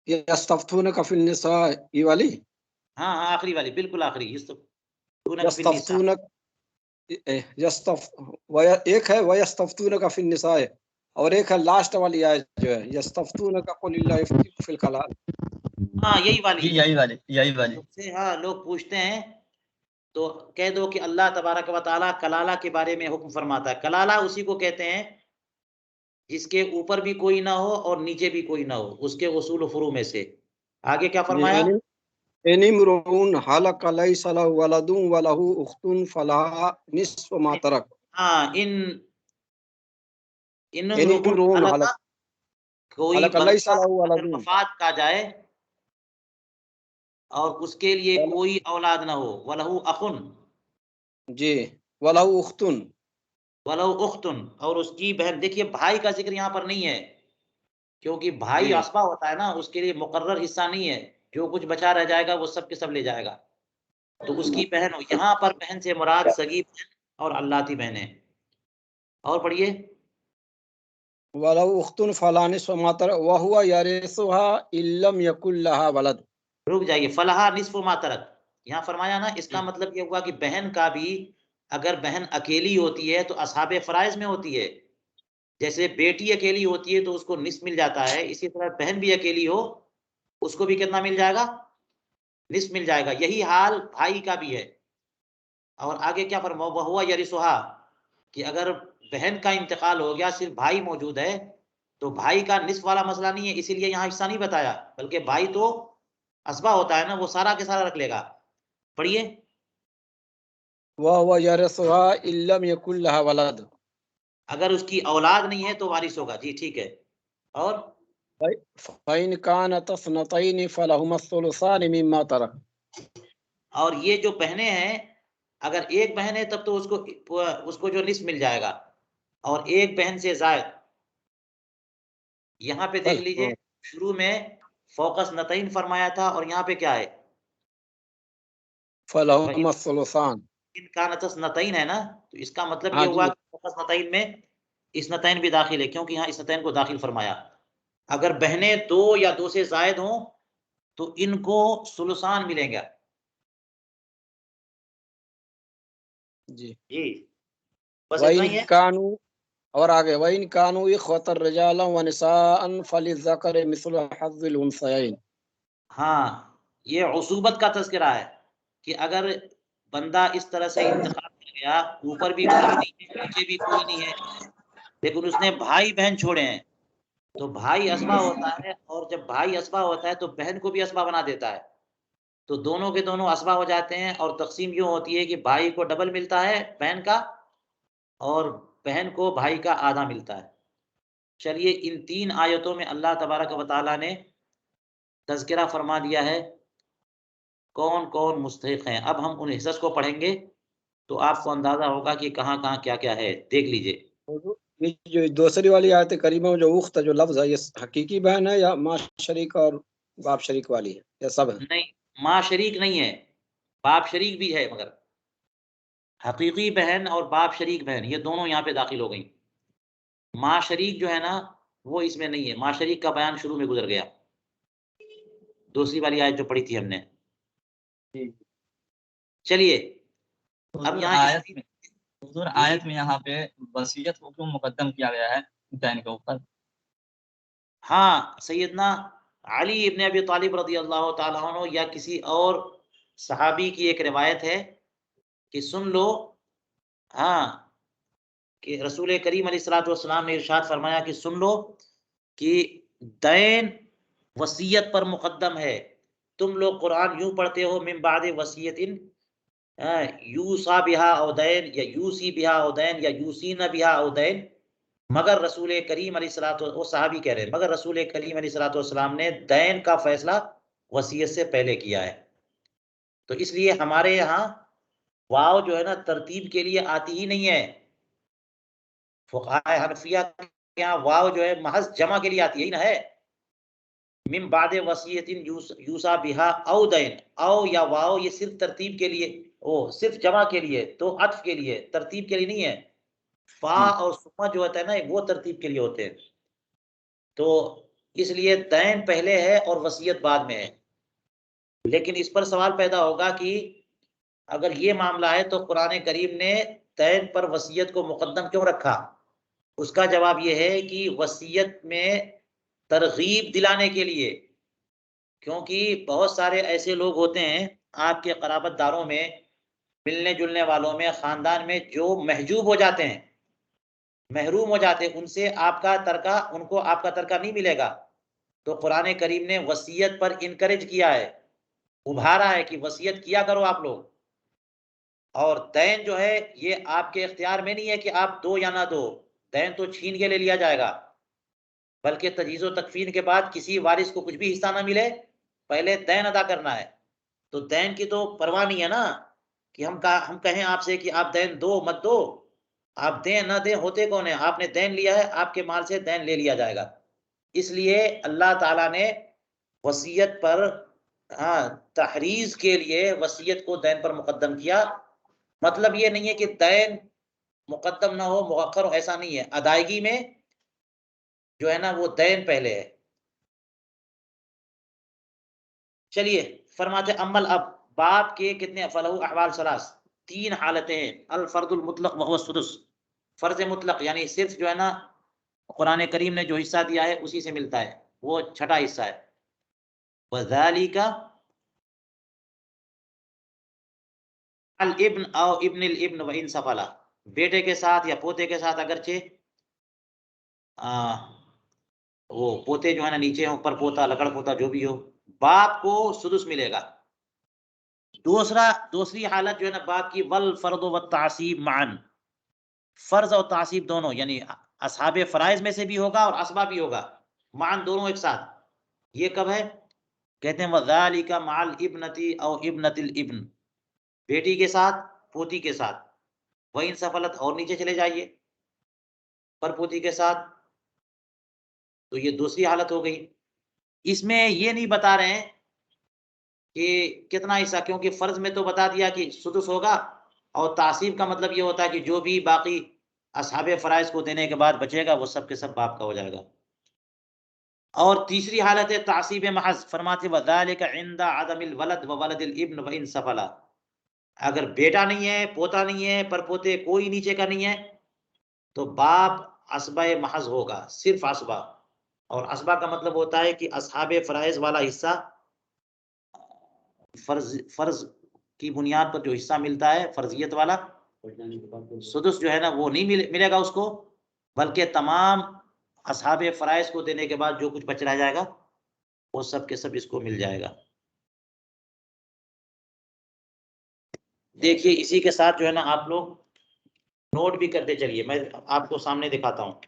यस्तफ्तूनका फिन निसा, ये वाली? हाँ हाँ आखिरी वाली, बिल्कुल आखिरी। यस्तफ्तूनका फिन निसा। यस्तफ्तूनक एक है वयस्तफ्तूनका फिन निसा, और एक है लास्ट वाली आयत जो है यस्तफ्तूनका कुलिल्लाहु युफ्तीकुम फिल कलाल। हाँ यही वाली, यही वाली। तुमसे हाँ लोग पूछते हैं तो कह दो कि अल्लाह तबारक व तआला कलाला के बारे में हुक्म फरमाता है। कलाला उसी को कहते हैं जिसके ऊपर भी कोई ना हो और नीचे भी कोई ना हो, उसके उसूल फुरू में से। आगे क्या फरमाया? एनिमरुन हालका लैसा लहु वलदुन वलहु उख्तुन फलहा निस्फ मा तरक। हाँ इन एनिमरुन हलका, कोई हालका लैसा बंदा लहु अगर वलदुन वफात का जाए और उसके लिए कोई औलाद ना हो, वलहु अखुन, जी, वलहु उख्तुन, वलहु उख्तुन, और उसकी बहन। देखिए भाई का जिक्र यहाँ पर नहीं है, क्योंकि भाई जी असबा होता है ना, उसके लिए मुकर्रर हिस्सा नहीं है। जो कुछ बचा रह जाएगा वो सब के सब ले जाएगा। तो उसकी बहन हो, यहाँ पर बहन से मुराद सगी बहन और अल्लाती बहनें। और पढ़िए। वलहु उख्तुन फलहा निस्फ मा तरक व हुवा यरिसुहा इल्लम यकुल लहा वलद। रुक जाइए, फलहा निस्फु मा तरक यहाँ फरमाया ना, इसका मतलब ये हुआ कि बहन का भी, अगर बहन अकेली होती है तो असहाबे फराइज में होती है। जैसे बेटी अकेली होती है तो उसको निस्फ मिल जाता है, इसी तरह बहन भी अकेली हो उसको भी कितना मिल जाएगा? निस्फ मिल जाएगा। यही हाल भाई का भी है। और आगे क्या फरमा, वह हुआ यरिसुहा, कि अगर बहन का इंतकाल हो गया, सिर्फ भाई मौजूद है, तो भाई का निस्फ वाला मसला नहीं है, इसीलिए यहाँ हिस्सा नहीं बताया। बल्कि भाई तो असबा होता है ना, वो सारा के सारा रख लेगा। पढ़िए। व हुवा यरिसुहा इल्लम यकुल लहा वलद। अगर उसकी औलाद नहीं है तो वारिस होगा। जी ठीक है। और फ़इन कानत स्नतैनि फलहुमा सुलुसानि मिम्मा तरक। और ये जो बहनें हैं, अगर एक बहन है तब तो उसको जो निस्फ मिल जाएगा, और एक बहन से जायद। यहाँ पे देख लीजिए, शुरू में फोकस नतईन फरमाया था, और यहाँ पे क्या है? फलहुमा सुलुसान। इनका नतस नतईन है ना, तो इसका मतलब हाँ ये हुआ जी, कि फोकस नतईन में इस नतईन भी दाखिल है, क्योंकि यहाँ इस नतईन को दाखिल फरमाया। अगर बहनें दो या दो से जायद हों तो इनको सुलुसान मिलेगा। जी। जी बस इतना वइन ही है। कानू, और आगे वइन कानू इख्वतर रिजालन व निसाअन फलिज़्ज़करि मिस्लु हज़्ज़िल उन्सयैन। हाँ ये उसूबत का तज़किरा है कि अगर बंदा इस तरह से इंतकाल कर गया, ऊपर भी कोई नहीं है नीचे भी कोई नहीं है, लेकिन उसने भाई बहन छोड़े हैं, तो भाई असबा होता है, और जब भाई असबा होता है तो बहन को भी असबा बना देता है। तो दोनों के दोनों असबा हो जाते हैं, और तकसीम यूँ होती है कि भाई को डबल मिलता है बहन का, और बहन को भाई का आधा मिलता है। चलिए इन तीन आयतों में अल्लाह तबारक व तआला ने तज़किरा फरमा दिया है कौन कौन मुस्तहिक हैं। अब हम उन हिस्स को पढ़ेंगे तो आपको अंदाजा होगा कि कहाँ कहाँ क्या क्या है। देख लीजिए। ये जो दूसरी वाली आयत करीमा में जो उख्त जो लफ्ज़ है, ये हकीकी बहन है या माँ शरीक और बाप शरीक वाली है, या सब है? नहीं, माँ शरीक नहीं है, बाप शरीक भी है, मगर हकीकी बहन और बाप शरीक बहन ये दोनों यहाँ पे दाखिल हो गई। माँ शरीक जो है ना, वो इसमें नहीं है। माँ शरीक का बयान शुरू में गुजर गया, दूसरी वाली आयत जो पढ़ी थी हमने। चलिए अब हुजूर यहाँ आयत में यहाँ पे वसीयत को क्यों मुकद्दम किया गया है दैन के ऊपर? हाँ सैयदना अली इब्ने अबी तालिब रज़ी अल्लाह ताला अन्हु या किसी और सहाबी की एक रिवायत है कि सुन लो, हाँ कि रसूल करीम अलैहिस्सलाम ने इरशाद फरमाया कि सुन लो कि दैन वसीयत पर मुकद्दम है। तुम लोग कुरान यूं पढ़ते हो मिन बादे वसीयतिन यूसा बिहा औ दैन या यूसी बिहा औ दैन या यूसीना बिहा औ दैन, मगर रसूल करीम अलैहिस्सलातु वो सहाबी कह रहे हैं, मगर रसूल करीम अलैहिस्सलाम ने दैन का फैसला वसीयत से पहले किया है। तो इसलिए हमारे यहाँ वाव जो है ना तरतीब के लिए आती ही नहीं है। फुक़हा हनफिया के यहाँ वाव जो है महज जमा के लिए आती है ही ना है। मिन बादे वसीयतिन यूसा बिहा औ दैन, औ या वाव ये सिर्फ तरतीब के लिए, ओ सिर्फ जमा के लिए, तो अत्फ के लिए, तरतीब के लिए नहीं है। फा और सुम्मा जो होता है ना वो तरतीब के लिए होते हैं। तो इसलिए दैन पहले है और वसीयत बाद में है। लेकिन इस पर सवाल पैदा होगा कि अगर ये मामला है तो कुरान करीम ने दैन पर वसीयत को मुकद्दम क्यों रखा? उसका जवाब ये है कि वसीयत में तरगीब दिलाने के लिए, क्योंकि बहुत सारे ऐसे लोग होते हैं आपके क़राबतदारों में, मिलने जुलने वालों में, ख़ानदान में जो महजूब हो जाते हैं, महरूम हो जाते हैं, उनसे उनको आपका तरका नहीं मिलेगा। तो कुरान करीम ने वसीयत पर इनकरेज किया है, उभारा है कि वसीयत किया करो आप लोग। और दैन जो है ये आपके इख्तियार में नहीं है कि आप दो या ना दो, दैन तो छीन के ले लिया जाएगा। बल्कि तजीज़ो तकफीन के बाद किसी वारिस को कुछ भी हिस्सा ना मिले, पहले दैन अदा करना है। तो दैन की तो परवाह नहीं है ना कि हम कहें आपसे कि आप दैन दो मत दो, आप दें ना दें होते कौन है? आपने दैन लिया है, आपके माल से दैन ले लिया जाएगा। इसलिए अल्लाह ताला ने वसीयत पर तहरीज़ के लिए वसीयत को दैन पर मुकद्दम किया। मतलब ये नहीं है कि दैन मुकद्दम ना हो, मुअक्खर हो, ऐसा नहीं है। अदायगी में जो है ना वो दैन पहले है। चलिए फरमाते अम्मल अब बाप के कितने फलहु अहवाल सलास, 3 हालतें हैं। अल फर्दुल मुतलक व हुवा सुदुस, फर्ज मुतलक यानी सिर्फ जो है ना कुरान करीम ने जो हिस्सा दिया है उसी से मिलता है, वो छठा हिस्सा है। वज़ालिका अल इब्न औ इब्निल इब्न व इन सफला, बेटे के साथ या पोते के साथ अगरचे वो पोते जो है ना नीचे हैं, ऊपर पोता, लकड़ पोता जो भी हो, बाप को सुदुस मिलेगा। दूसरी हालत जो है ना बाप की, वल फर्द व तासीब मान, फर्ज और तासीब दोनों, यानी असहाबे फराइज में से भी होगा और असबा भी होगा, मान दोनों एक साथ। ये कब है? कहते हैं वज़ालिका माल इब्नती औ इब्नतिल इब्न, बेटी के साथ, पोती के साथ। वहीं सफलत और नीचे चले जाइए, पर पोती के साथ, तो ये दूसरी हालत हो गई। इसमें ये नहीं बता रहे हैं कि कितना हिस्सा, क्योंकि फर्ज में तो बता दिया कि सुदुस होगा, और तासीब का मतलब ये होता है कि जो भी बाकी असहाबे फराइज को देने के बाद बचेगा वो सब के सब बाप का हो जाएगा। और तीसरी हालत है तासीब महज, फरमाते वज़ालिका इंदा अदमिल वलद व वलदिल इब्न व इन सफला, अगर बेटा नहीं है, पोता नहीं है, पर पोते कोई नीचे का नहीं है, तो बाप असबा महज होगा, सिर्फ असबा। और असबा का मतलब होता है कि असहाबे फराइज वाला हिस्सा, फर्ज फर्ज की बुनियाद पर जो हिस्सा मिलता है फर्जियत वाला, सुदुस जो है ना वो नहीं मिलेगा उसको, बल्कि तमाम असहाबे फराइज को देने के बाद जो कुछ बच रह जाएगा वो सब के सब इसको मिल जाएगा। देखिए इसी के साथ जो है ना आप लोग नोट भी करते चलिए, मैं आपको सामने दिखाता हूँ।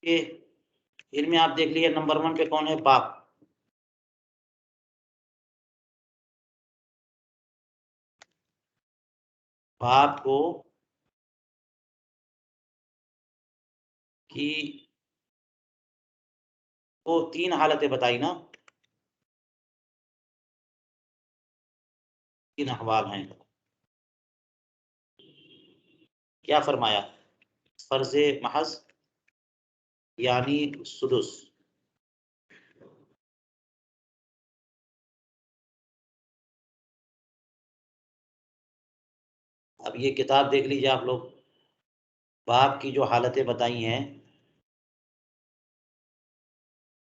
इनमें आप देख लीजिए नंबर 1 पे कौन है? बाप। बाप को की वो 3 हालतें बताई ना, 3 अहवाल हैं। क्या फरमाया? फर्ज महज यानी सुदुस। अब ये किताब देख लीजिए आप लोग, बाप की जो हालतें बताई हैं,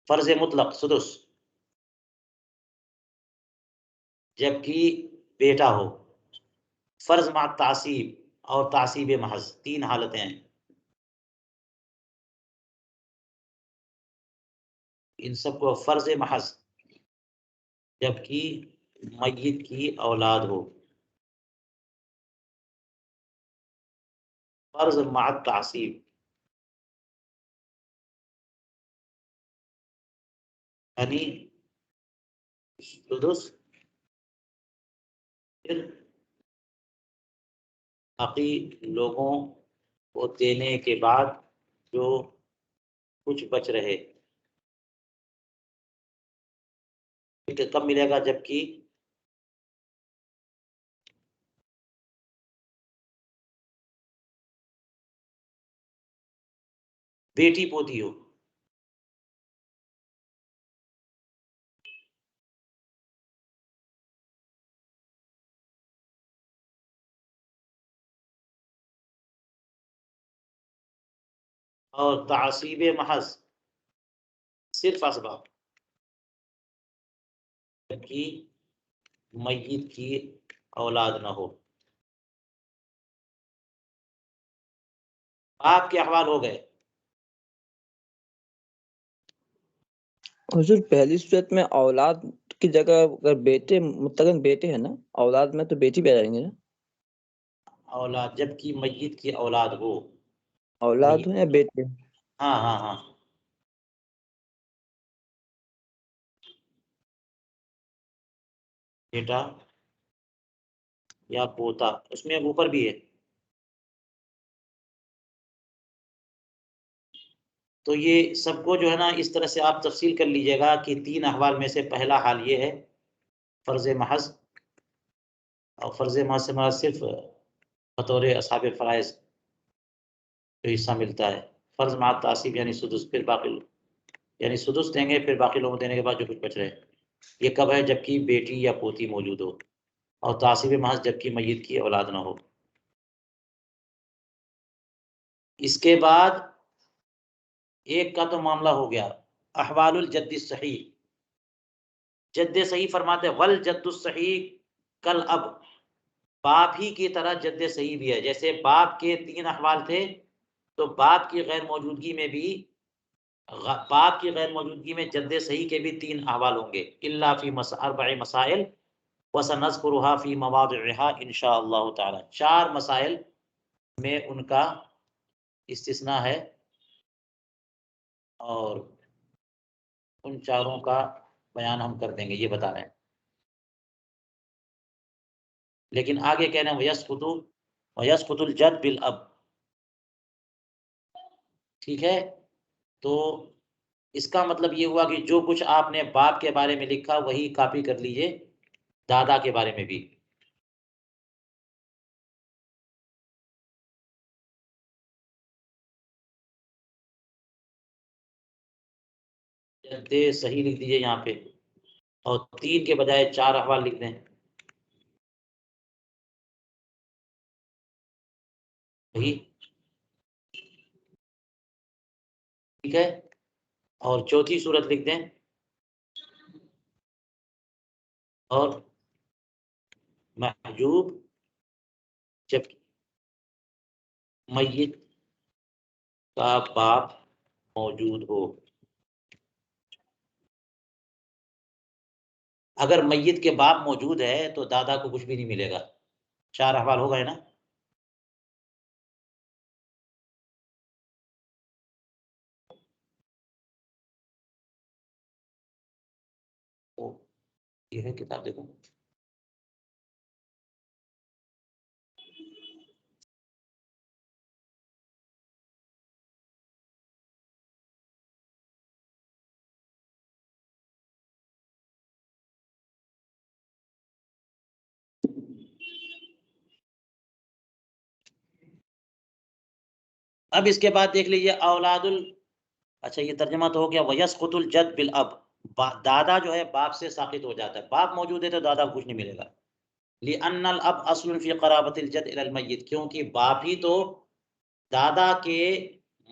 फर्ज मुतलक सुदुस, जबकि बेटा हो फर्ज मा तासीब और तासीब महज, 3 हालतें हैं। इन सबको फर्ज महज, जबकि मय्यत की औलाद हो, फर्ज मा तासीब यानी सुदुस, फिर बाकी लोगों को देने के बाद जो कुछ बच रहे, कब मिलेगा? जबकि बेटी पोती हो। और तासीब महज सिर्फ असबाब, जबकि मय्यत की औलाद न हो। आपके अहवाल हो गए। हुजूर पहली सूरत में औलाद की जगह अगर बेटे मुतलकन बेटे हैं ना, औलाद में तो बेटी पैदा करेंगे ना, औलाद, जबकि मय्यत की औलाद हो। औलाद हो मय्यत, या बेटे। हाँ हाँ हाँ, बेटा या पोता, उसमें ऊपर भी है। तो ये सबको जो है ना, इस तरह से आप तफसील कर लीजिएगा कि 3 अहवाल में से पहला हाल ये है फर्ज महज, और फर्ज महज से मर्द सिर्फ बतौर असहाब फ़राइज़ जो हिस्सा मिलता है। फर्ज मा तासीब यानी सुदुस, फिर बाकी यानी सुदुस देंगे, फिर बाकी लोगों को देने के बाद जो कुछ बच रहे। ये कब है? जबकि बेटी या पोती मौजूद हो। और तासीब महज जबकि मय्यत की औलाद ना हो। इसके बाद एक का तो मामला हो गया, अहवालुल जद्द सही। जद्द सही फरमाते वल जद्दु सही कल अब, बाप ही की तरह जद्द सही भी है। जैसे बाप के 3 अहवाल थे, तो बाप की गैर मौजूदगी में भी, बाप की गैर मौजूदगी में जद्द सही के भी 3 अहवाल होंगे। इल्ला फी अर्बअ मसाइल व सनज़कुरुहा फी मवादिहा इंशाअल्लाह ताला। 4 मसाइल में उनका इस्तिस्ना है, और उन चारों का बयान हम कर देंगे, ये बता रहे हैं। लेकिन आगे कह रहे हैं वयस्कुतुल जद बिल अब। ठीक है, तो इसका मतलब ये हुआ कि जो कुछ आपने बाप के बारे में लिखा वही कॉपी कर लीजिए दादा के बारे में भी। दे सही लिख दीजिए यहाँ पे, और 3 के बजाय 4 अहवाल लिख दें। वही ठीक है। और चौथी सूरत लिख दें, और महजूब जब मय्यत का बाप मौजूद हो। अगर मय्यत के बाप मौजूद है तो दादा को कुछ भी नहीं मिलेगा। 4 अहवाल हो गए ना। तो ये है किताब, देखो। अब इसके बाद देख लीजिए औलादुल, अच्छा ये तर्जमा तो हो गया, वयस्कुतुल जद बिल अब, दादा जो है बाप से साकित हो जाता है, बाप मौजूद है तो दादा को कुछ नहीं मिलेगा। लिअन्नल अब अस्लुन फी क़राबतिल जद इलल मय्यित, क्योंकि बाप ही तो दादा के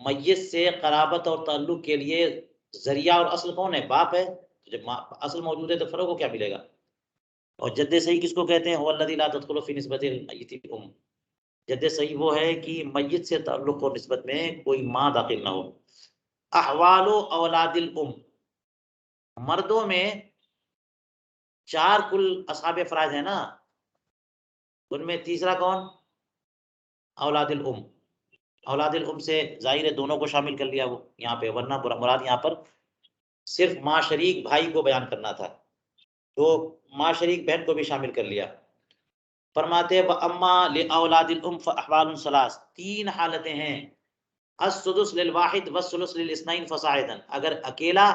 मय्यित से क़राबत और ताल्लुक के लिए जरिया, और असल कौन है? बाप है। तो जब असल मौजूद है तो फर्क को क्या मिलेगा? और जद्दे सही किसको कहते हैं? हुवल्लज़ी ला तदखुलु फी निस्बतिल मय्यिति उम, जद्दे सही वो है कि मय्यित से ताल्लुक और निस्बत में कोई माँ दाखिल ना हो। अहवालो औलादिल उम, मर्दों में 4 कुल असहाबे फ़राइज़ है ना, उनमें तीसरा कौन? औलादिल उम। औलादिल उम से ज़ाहिर है दोनों को शामिल कर लिया वो यहाँ पे, वरना मुराद यहाँ पर सिर्फ माँ शरीक भाई को बयान करना था, तो माँ शरीक बहन को भी शामिल कर लिया। फरमाते व अम्मा लि औलादिल उम फ अहवालुन सलास, 3 हालतें हैं। अस्सुदुस लिल वाहिद वस्सुलुस लिल इस्नाइन फसाइदन, अगर अकेला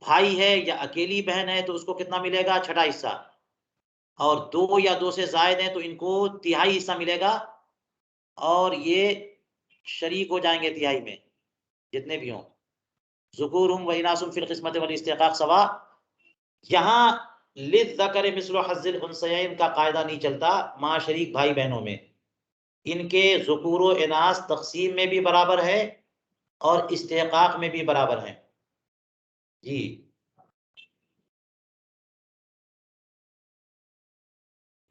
भाई है या अकेली बहन है तो उसको कितना मिलेगा? छठा हिस्सा। और 2 या 2 से ज़ायद हैं तो इनको तिहाई हिस्सा मिलेगा, और ये शरीक हो जाएंगे तिहाई में जितने भी हों। ज़ुकूरुहुम व इनासुहुम फिल क़िस्मति वल इस्तिक़ाक़ सवा, यहाँ लिज़्ज़करि मिस्लु हज़्ज़िल उन्सयैन का कायदा नहीं चलता माँ शरीक भाई बहनों में, इनके ज़ुकूर व इनास तक़सीम में भी बराबर है और इस्तिक़ाक़ में भी बराबर हैं। जी,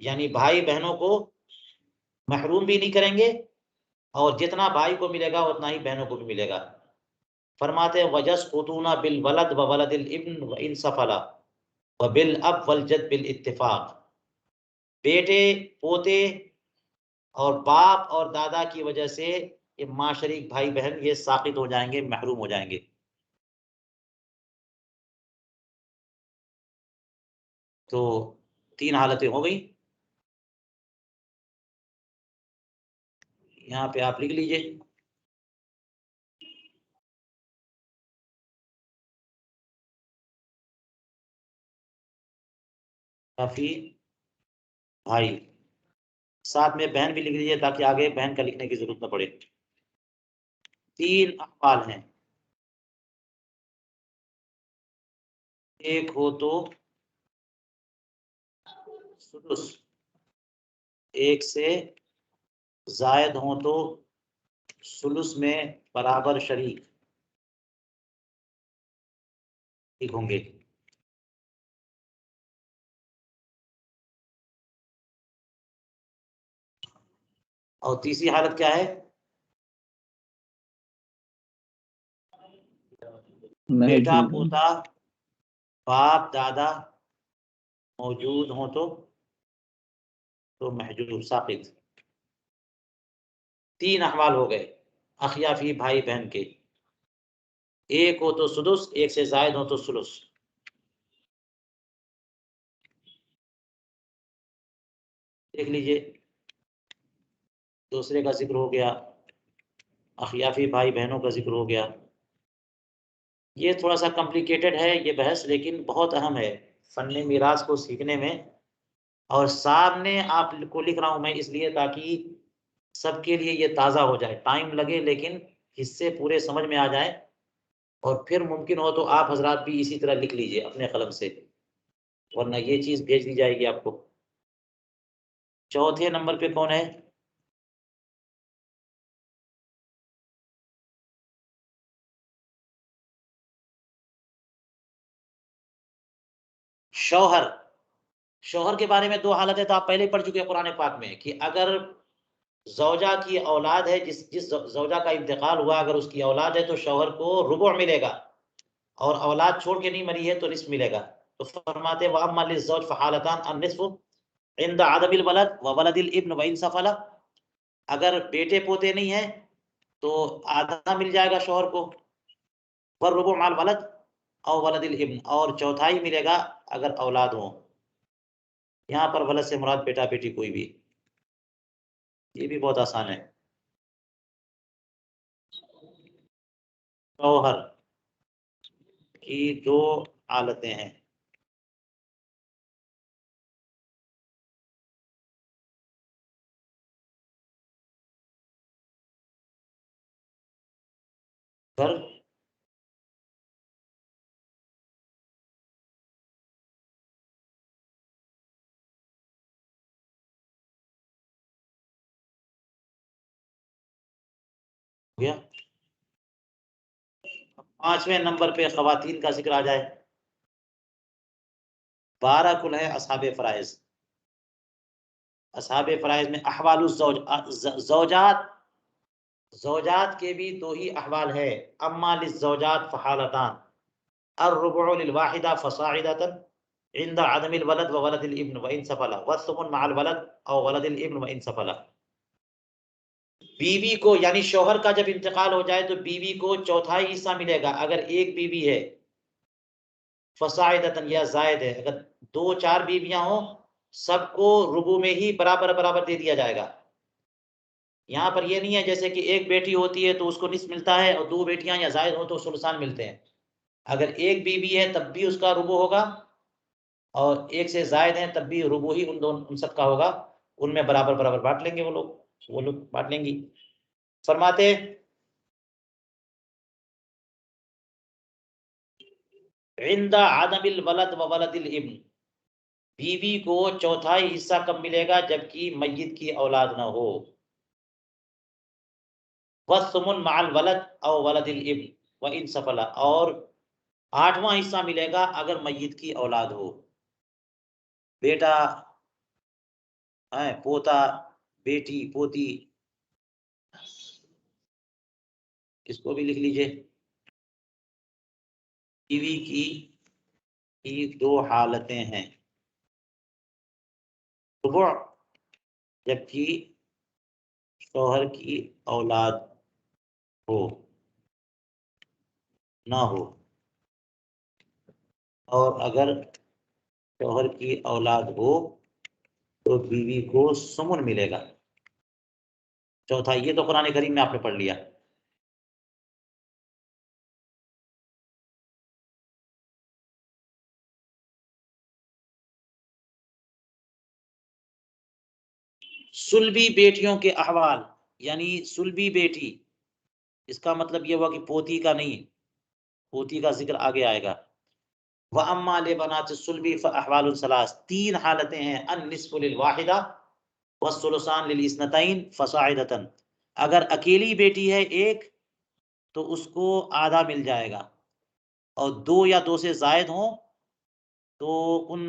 यानी भाई बहनों को महरूम भी नहीं करेंगे, और जितना भाई को मिलेगा उतना ही बहनों को भी मिलेगा। फरमाते वजस्कुतूना बिल वलद व वलदिल इब्न व इन सफला व बिल अब वल जद बिल इत्तिफाक, बेटे पोते और बाप और दादा की वजह से ये माँ शरीक भाई बहन ये साकित हो जाएंगे, महरूम हो जाएंगे। तो 3 हालतें हो गई, यहाँ पे आप लिख लीजिए। काफी भाई, साथ में बहन भी लिख लीजिए ताकि आगे बहन का लिखने की जरूरत न पड़े। 3 अहवाल हैं, एक हो तो सुदुस, एक से जायद हो तो सुलुस में बराबर शरीक ठीक होंगे। और तीसरी हालत क्या है? बेटा पोता बाप दादा मौजूद हो तो महजूब साकित। 3 अहवाल हो गए अखियाफी भाई बहन के, एक हो तो सुदुस, एक से जायद हो तो सुलुस। देख लीजिए, दूसरे का जिक्र हो गया, अखियाफी भाई बहनों का जिक्र हो गया। ये थोड़ा सा कॉम्प्लिकेटेड है ये बहस, लेकिन बहुत अहम है फन्ने मीरास को सीखने में। और सामने आपको लिख रहा हूं मैं इसलिए ताकि सबके लिए ये ताज़ा हो जाए, टाइम लगे लेकिन हिस्से पूरे समझ में आ जाए। और फिर मुमकिन हो तो आप हजरात भी इसी तरह लिख लीजिए अपने कलम से, वरना ये चीज़ भेज दी जाएगी आपको। चौथे नंबर पे कौन है? शौहर। शौहर के बारे में 2 हालतें तो आप पहले ही पढ़ चुके हैं कुरान पाक में, कि अगर ज़ौजा की औलाद है, जिस जिस ज़ौजा का इंतकाल हुआ, अगर उसकी औलाद है तो शौहर को रुबु मिलेगा, और औलाद छोड़ के नहीं मरी है तो निस्फ मिलेगा। तो फरमाते व अम्मा लिज़्ज़ौज फहालतान अन-निस्फ़ु इंद अदमिल वलद व वलदिल इब्न व इन सफला, अगर बेटे पोते नहीं है तो आधा मिल जाएगा शौहर को, वर रुबु माल वलद और वलदिल इब्न, और चौथाई मिलेगा अगर औलाद हो। यहाँ पर वलद से मुराद बेटा बेटी कोई भी, ये भी बहुत आसान है। शौहर की 2 हालतें हैं, कर गया। 5वें नंबर पे खवातीन का जिक्र आ जाए। 12 कुल है असहाबे फराइज। असहाबे फराइज में अहवालुज़्ज़ौजात, ज़ौजात के भी 2 ही अहवाल है। अम्मा लिज़्ज़ौजात फ़हालतान, अर्रुबउ लिलवाहिदा फ़साइदतन इंदा अदमिल वलद व वलदिल इब्न व इन सफला वस्सुमुन मअल वलद औ वलदिल इब्न व इन सफला। बीवी को यानी शौहर का जब इंतकाल हो जाए तो बीवी को चौथाई हिस्सा मिलेगा अगर एक बीवी है, फसाइदतन या जायद है। अगर 2-4 बीवियां हो सबको रुबू में ही बराबर बराबर दे दिया जाएगा। यहाँ पर ये नहीं है जैसे कि एक बेटी होती है तो उसको निस्फ मिलता है और 2 बेटियां या जायद हो तो सुलसान मिलते हैं। अगर एक बीवी है तब भी उसका रुबू होगा और एक से जायद है तब भी रुबू ही उन सबका होगा। उनमें बराबर बराबर बांट लेंगे वो लोग बांट लेंगी। फरमाते इंदा आदमिल वलद व वलदिल इब्न, बीवी को चौथाई हिस्सा कब मिलेगा जबकि मय्यत की औलाद ना हो। वस्सुमुन मअल वलद औ वलदिल इब्न व इन सफला, और 8वां हिस्सा मिलेगा अगर मय्यत की औलाद हो। बेटा है, पोता, बेटी, पोती, इसको भी लिख लीजिए। बीवी की 2 हालतें हैं, रुबु जबकि शौहर की औलाद हो ना हो, और अगर शौहर की औलाद हो तो बीवी को सुमुन मिलेगा। चौथा, ये तो कुरान करीम में आपने पढ़ लिया। सुलभी बेटियों के अहवाल, यानी सुलभी बेटी, इसका मतलब यह हुआ कि पोती का नहीं, पोती का जिक्र आगे आएगा। व अम्मा ले बनात सुलभी फ अहवालुन सलास, 3 हालतें हैं। अन निस्फु लिल वाहिदा व सुलसान लिल इस्नतैन फसाइदतन, अगर अकेली बेटी है एक तो उसको आधा मिल जाएगा, और 2 या 2 से जायद हो तो उन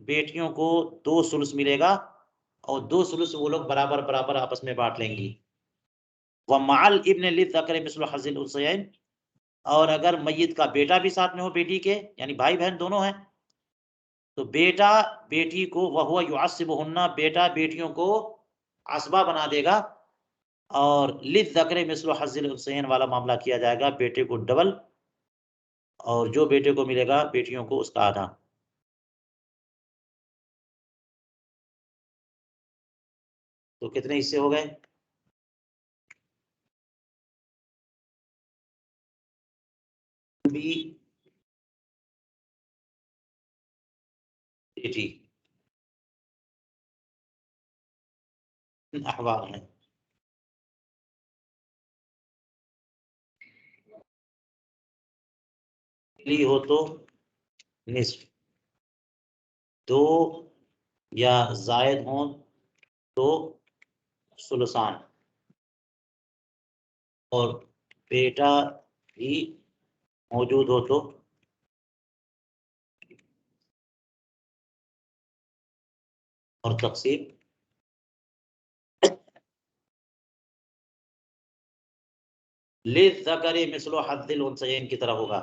बेटियों को 2 सुलुस मिलेगा, और 2 सुलुस वो लोग बराबर बराबर आपस में बांट लेंगी। व माल इब्न लिज़्ज़करि मिस्लु हज़्ज़िल उन्सयैन, और अगर मय्यत का बेटा भी साथ में हो बेटी के, यानी भाई बहन दोनों हैं, तो बेटा बेटी को वहुव युअस्सिबुहुन्ना, बेटा बेटियों को असबा बना देगा, और लिज़्ज़करि मिस्लु हज़्ज़िल उन्सयैन वाला मामला किया जाएगा, बेटे को डबल और जो बेटे को मिलेगा बेटियों को उसका आधा। तो कितने हिस्से हो गए? बेटी अहवाल हैं। ली हो तो निस्फ, 2 या जायद हो तो सुलसान, और बेटा भी मौजूद हो तो और तकसीम लिज़्ज़करि मिस्लु हज़्ज़िल उन्सयैन की तरह होगा।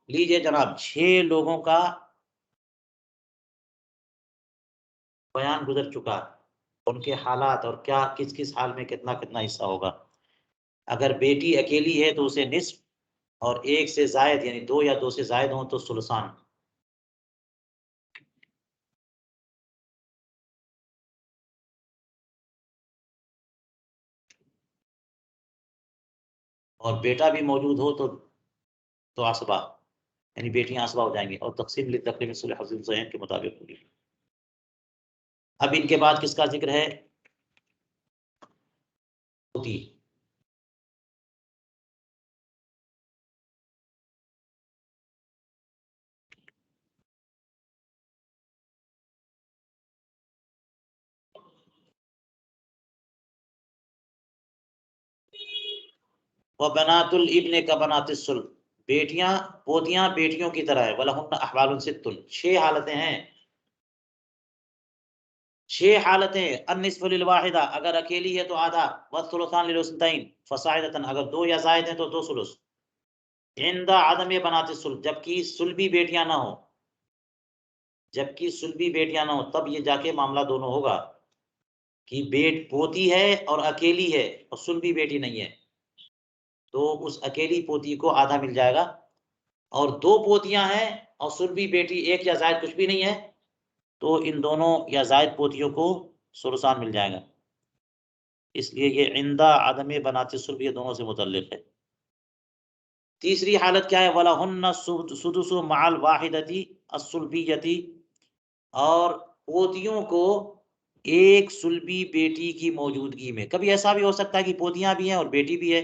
लीजिए जनाब, 6 लोगों का बयान गुजर चुका, उनके हालात और क्या किस किस हाल में कितना कितना हिस्सा होगा। अगर बेटी अकेली है तो उसे निस्फ, और 1 से जायद यानी 2 या 2 से जायद हो तो सुलसान। और बेटा भी मौजूद हो तो तो असबा यानी बेटियां असबा हो जाएंगी और तकसीम लिद्दक्र मिस्ल हज़्ज़िल उन्सयैन के मुताबिक होगी। अब इनके बाद किसका जिक्र है? पोती। व बनातुल इब्ने का बनातिस सुल्ब, बेटियां पोतियां बेटियों की तरह है। वलहुन्ना अहवालुन सित्तुन, 6 हालतें हैं। 6 हालतें। अन्निस्फु लिल वाहिदा, अगर अकेली है तो आधा। वसुलुसान लिल उस्नतैन फसाइदतन, अगर 2 या जायद हैं तो 2 सुलुस। इंदा आदम बनातिस सुल्ब, जबकि सुल्बी बेटियां ना हो, जबकि सुल्बी बेटियां ना हो, तब ये जाके मामला दोनों होगा कि बेट पोती है और अकेली है और सुल्बी बेटी नहीं है, तो उस अकेली पोती को आधा मिल जाएगा। और 2 पोतियां हैं और सुल्बी बेटी 1 या जायद कुछ भी नहीं है, तो इन दोनों या जायद पोतियों को सुलसान मिल जाएगा। इसलिए ये इंदा आदम बनाते सुल्ब ये दोनों से मुतल्लिक है। तीसरी हालत क्या है? वलहुन्ना सुदुसु मअल वाहिदती अस्सुल्बियती, और पोतियों को एक सुल्बी बेटी की मौजूदगी में। कभी ऐसा भी हो सकता है कि पोतियां भी हैं और बेटी भी है,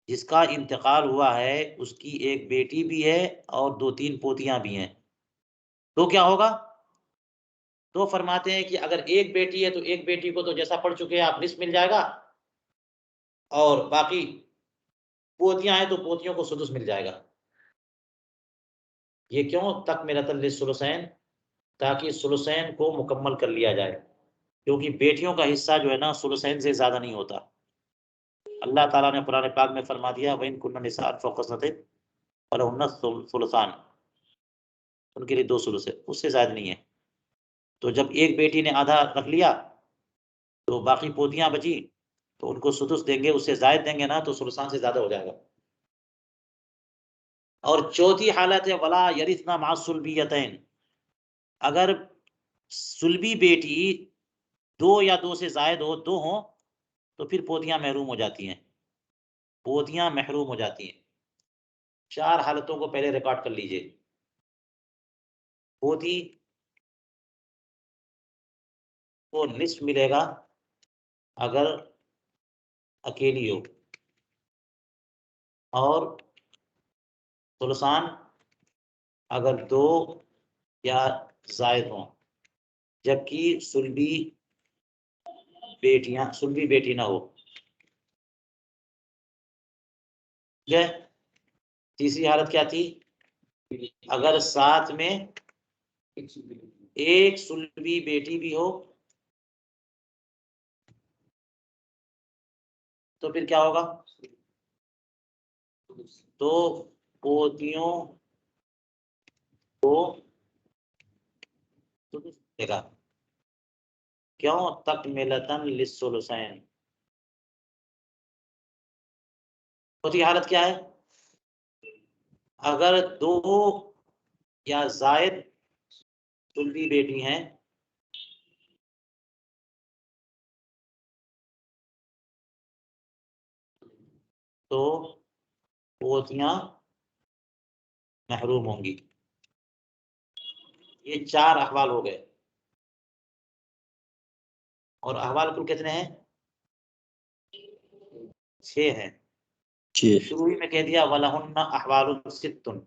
जिसका इंतकाल हुआ है उसकी एक बेटी भी है और 2-3 पोतियां भी हैं, तो क्या होगा? तो फरमाते हैं कि अगर एक बेटी है तो एक बेटी को तो जैसा पढ़ चुके हैं आप निस्फ मिल जाएगा, और बाकी पोतियां हैं तो पोतियों को सुदुस मिल जाएगा। ये क्यों? तकमिलतन लिस्सुलुसैन, ताकि सुलुसैन को मुकम्मल कर लिया जाए, क्योंकि बेटियों का हिस्सा जो है ना सुलुसैन से ज्यादा नहीं होता। अल्लाह ताला ने कुरान पाक में फरमा दिया, वइन कुन्ना निसाअन फौqa इस्नतैन फलहुन्ना सुलुसान, उनके लिए 2 सुलुस है, उससे ज्यादा नहीं है। तो जब एक बेटी ने आधा रख लिया तो बाकी पोतियां बची, तो उनको सुदुस देंगे, उससे जायद देंगे ना तो सुलसान से ज्यादा हो जाएगा। और चौथी हालत है वला यरिथना मा सुल्बियतैन, अगर सुल्बी बेटी 2 या 2 से जायद हो, 2 हो, तो फिर पोतियां महरूम हो जाती हैं, पोतियां महरूम हो जाती हैं। 4 हालतों को पहले रिकॉर्ड कर लीजिए। पोती को निस्फ मिलेगा अगर अकेली हो, और सुलसान अगर 2 या जायद हो, जबकि सुल्बी बेटी ना हो। ठीक है। तीसरी हालत क्या थी? अगर साथ में एक सुल्बी बेटी भी हो तो फिर क्या होगा? तो पोतियों को देगा। क्यों? तकमिलतन लिस्सुलुसैन। चौथी हालत क्या है? अगर 2 या जायद सुल्बी बेटी हैं तो पोतियां महरूम होंगी। ये 4 अहवाल हो गए। और अहवाल कुल कितने हैं? 6 हैं। शुरू ही में कह दिया वलहुन्ना अहवालुन सित्तुन,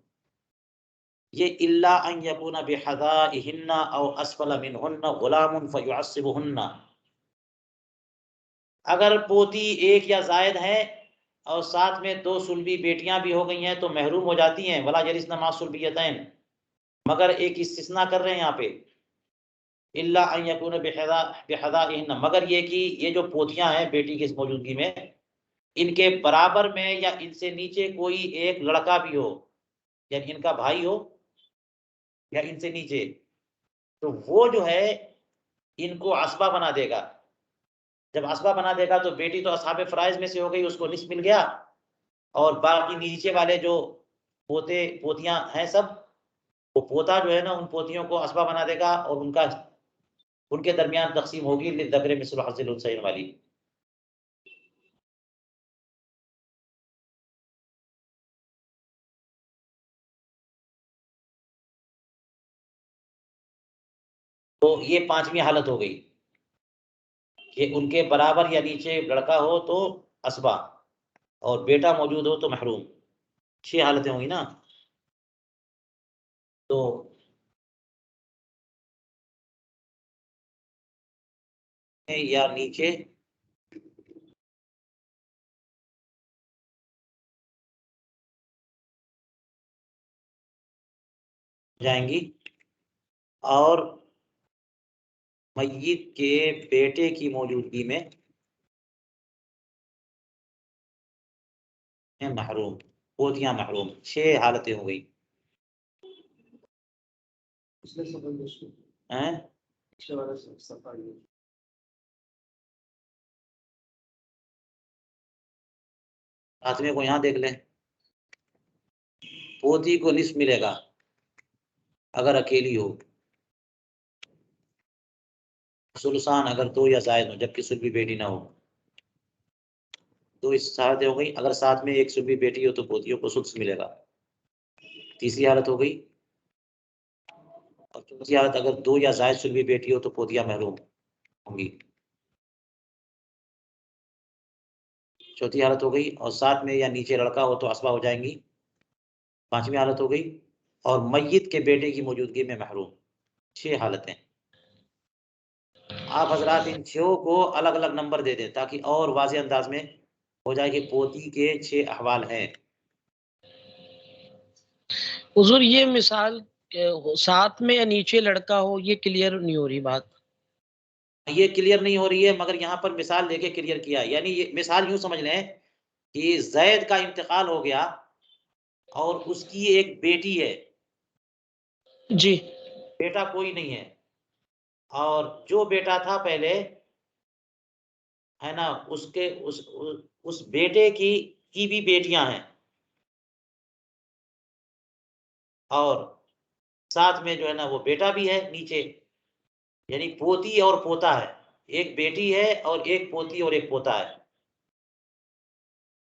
ये इल्ला अन यकूना बिहदाइहिन्ना औ अस्फला मिनहुन्ना गुलामुन फयुअस्सिबुहुन्ना, अगर पोती 1 या जायद है और साथ में 2 सुल्बी बेटियां भी हो गई हैं तो महरूम हो जाती हैं। वला यरिसना मा सुल्बियतैन, मगर एक इस्तिस्ना कर रहे हैं यहाँ पे, इल्ला अन यकूना बिहदाइहिन्ना, मगर ये कि ये जो पोतियां हैं बेटी की इस मौजूदगी में, इनके बराबर में या इनसे नीचे कोई एक लड़का भी हो, यानी इनका भाई हो या इनसे नीचे, तो वो जो है इनको असबा बना देगा। जब असबा बना देगा तो बेटी तो असहाबे फराइज में से हो गई, उसको निस्फ मिल गया, और बाकी नीचे वाले जो पोते पोतियां हैं सब, वो पोता जो है ना उन पोतियों को असबा बना देगा और उनके दरमियान तकसीम होगी लिज़्ज़करि मिस्लु हज़्ज़िल उन्सयैन वाली। तो ये पांचवी हालत हो गई कि उनके बराबर या नीचे लड़का हो तो असबा और बेटा मौजूद हो तो महरूम। 6 हालतें होंगी ना। तो या नीचे जाएंगी और मय्यत के बेटे की मौजूदगी में महरूम, पोतियां महरूम। 6 हालतें हो गई हैं। आदमी को यहाँ देख लें, पोती को निस्फ मिलेगा अगर अकेली हो, सुल्सान अगर 2 या जायद हो, जबकि सुलभी बेटी ना हो। तो इस हालत हो गई। अगर साथ में एक सुलभी बेटी हो तो पोतियों को सुल्स मिलेगा। तीसरी हालत हो गई। और चौथी हालत, अगर 2 या जायद सुलभी बेटी हो तो पोतियां महरूम होंगी। चौथी हालत हो गई। और साथ में या नीचे लड़का हो तो असबा हो जाएंगी। पांचवी हालत हो गई। और मय्यत के बेटे की मौजूदगी में महरूम। 6 हालतें। आप हजरात इन 6 को अलग अलग नंबर दे दें ताकि और वाज़े अंदाज में हो जाए कि पोती के 6 अहवाल हैं। हुजूर ये मिसाल साथ में या नीचे लड़का हो, ये क्लियर नहीं हो रही बात। ये क्लियर नहीं हो रही है, मगर यहाँ पर मिसाल देके क्लियर किया। यानी ये मिसाल यूं समझ लें कि जैद का इंतकाल हो गया और उसकी एक बेटी है, जी बेटा कोई नहीं है। और जो बेटा था पहले, है ना, उसके उस बेटे की भी बेटियां हैं। और साथ में जो है ना वो बेटा भी है नीचे, यानी पोती और पोता है। एक बेटी है और एक पोती और एक पोता है।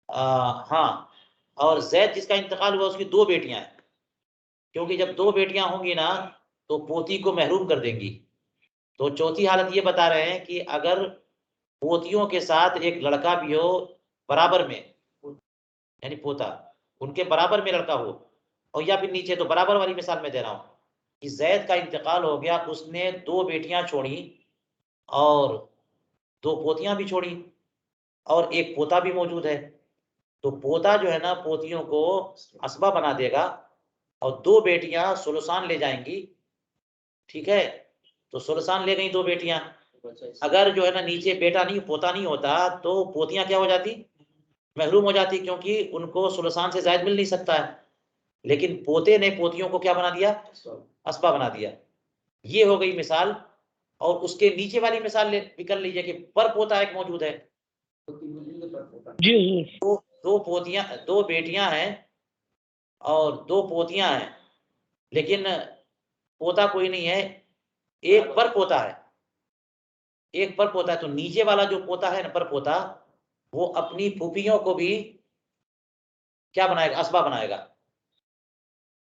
हाँ। और जैद जिसका इंतकाल हुआ उसकी 2 बेटियां हैं, क्योंकि जब 2 बेटियां होंगी ना तो पोती को महरूम कर देंगी। तो चौथी हालत ये बता रहे हैं कि अगर पोतियों के साथ एक लड़का भी हो बराबर में, यानी पोता उनके बराबर में लड़का हो, और या फिर नीचे, तो बराबर वाली मिसाल में दे रहा हूँ कि जैद का इंतकाल हो गया, उसने 2 बेटियां छोड़ी और 2 पोतियां भी छोड़ी और एक पोता भी मौजूद है। तो पोता जो है ना पोतियों को असबा बना देगा और 2 बेटियां सुलसान ले जाएंगी। ठीक है, तो सुलसान ले गई 2 बेटियां। अगर जो है ना नीचे बेटा नहीं पोता नहीं होता तो पोतियां क्या हो जाती, महरूम हो जाती, क्योंकि उनको सुलसान से जायद मिल नहीं सकता है। लेकिन पोते ने पोतियों को क्या बना दिया, असबा बना दिया। ये हो गई मिसाल। और उसके नीचे वाली मिसाल भी कर लीजिए कि पर पोता एक मौजूद है। जी हुजूर। तो 2 पोतियां, 2 बेटियां हैं और 2 पोतियां हैं, लेकिन पोता कोई नहीं है, एक पर पोता है। एक पर पोता है, तो नीचे वाला जो पोता है ना पर पोता, वो अपनी फूफियों को भी क्या बनाएगा, असबा बनाएगा।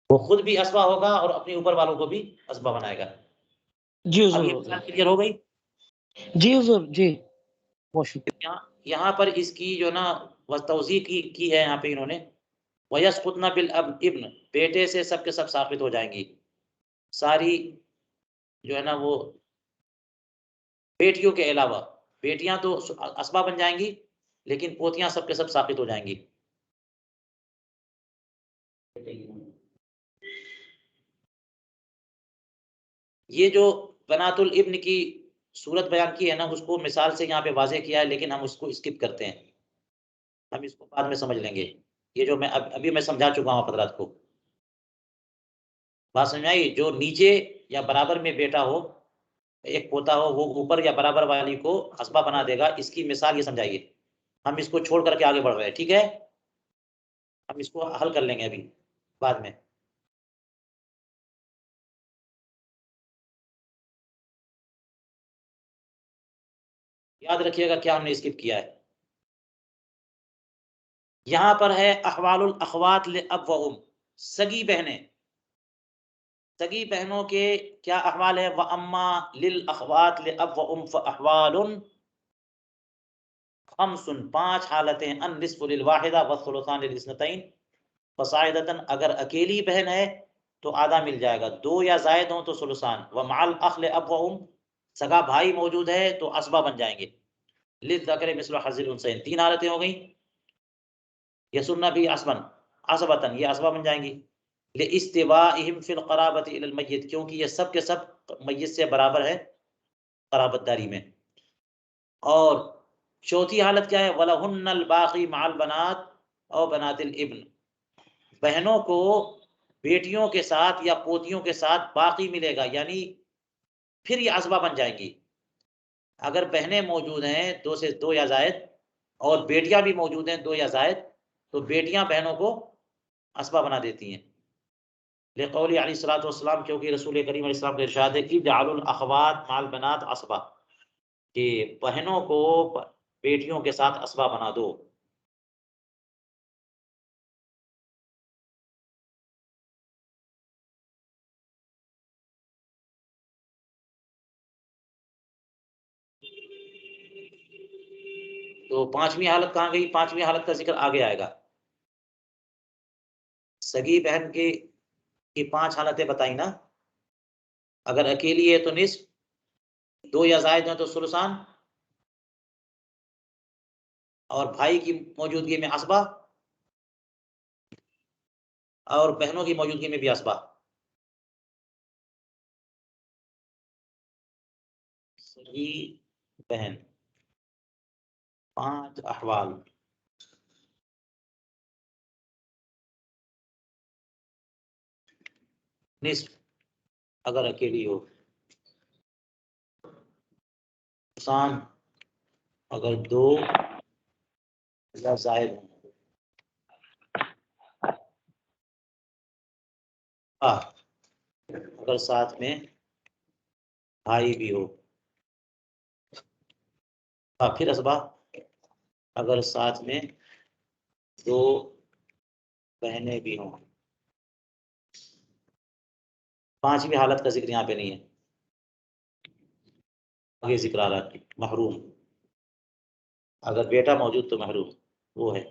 वो खुद भी असबा होगा और अपने ऊपर वालों को भी असबा बनाएगा। जी अब ये हुजूर। मिसाल क्लियर हो गई। जी हुजूर। जी बहुत शुक्रिया। यहाँ पर इसकी जो ना तौज़ी की है यहाँ पे इन्होंने, वयस्कुतना बिल अब इब्न, बेटे से सब के सब साबित हो जाएंगी। सारी जो है ना वो बेटियों के अलावा, बेटियां तो असबा बन जाएंगी लेकिन पोतियां सब के सब साबित हो जाएंगी। ये जो बनातुल इब्न की सूरत बयान की है ना, उसको मिसाल से यहाँ पे वाज़े किया है, लेकिन हम उसको स्किप करते हैं, हम इसको बाद में समझ लेंगे। ये जो मैं अभी मैं समझा चुका हूँ हज़रात को, बात समझ आई। जो नीचे या बराबर में बेटा हो, एक पोता हो, वो ऊपर या बराबर वाली को असबा बना देगा। इसकी मिसाल ये समझाइए। हम इसको छोड़ करके आगे बढ़ रहे हैं, ठीक है। हम इसको हल कर लेंगे अभी बाद में। याद रखिएगा क्या हमने स्किप किया है। यहां पर है अहवालुल अखवात ले अब व उम, सगी बहनें। सगी बहनों के क्या अहवाल है? व अम्मा लिल अखवात ले अब व उम फ अहवालुन खमसुन, 5 हालतें, अन निस्फु लिल वाहिदा व सुलुसान लिल इस्नतैन फसाइदतन, अगर अकेली बहन है तो आधा मिल जाएगा, 2 या जायद हो तो सुलुसान, व माल अखले अब व उम, सगा भाई मौजूद है तो असबा बन जाएंगे, लिल ज़करि मिस्लु हज़्ज़िल उनसैन, 3 हालतें हो गई, यसुन्ना भी असबन असबतन, ये असबा बन जाएंगी, ले इस्तिवाइहिम फिल क़राबति इलल मय्यित, क्योंकि ये सब के सब मय्यित से बराबर है क़राबतदारी में। और चौथी हालत क्या है? वलहुन्नल बाक़ी मअल बनात औ बनातिल इब्न, बहनों को बेटियों के साथ या पोतियों के साथ बाकी मिलेगा, यानी फिर ये असबा बन जाएंगी। अगर बहनें मौजूद हैं 2 से 2 या जायद और बेटियां भी मौजूद हैं 2 या जायद, तो बेटियां बहनों को असबा बना देती हैं। लिक़ौली अलैहिस्सलातु वस्सलाम, क्योंकि रसूल करीम अलैहिस्सलाम का इरशाद है कि जअलुल अख़वात मअल बनात असबा, कि बहनों को बेटियों के साथ असबा बना दो। तो 5वीं हालत कहाँ गई? 5वीं हालत का जिक्र आगे आएगा। सगी बहन की 5 हालतें बताई ना, अगर अकेली है तो निस्फ, 2 या जायद है तो सुलसान, और भाई की मौजूदगी में असबा, और बहनों की मौजूदगी में भी असबा। सगी बहन 5 अहवाल। निस्फ अगर अकेली हो, सुलसान अगर 2 या जायद हो, अगर साथ में भाई भी हो, फिर असबा अगर साथ में 2 बहनें भी हों। 5वीं हालत का जिक्र यहाँ पे नहीं है, आगे जिक्र आ रहा है महरूम, अगर बेटा मौजूद तो महरूम वो है।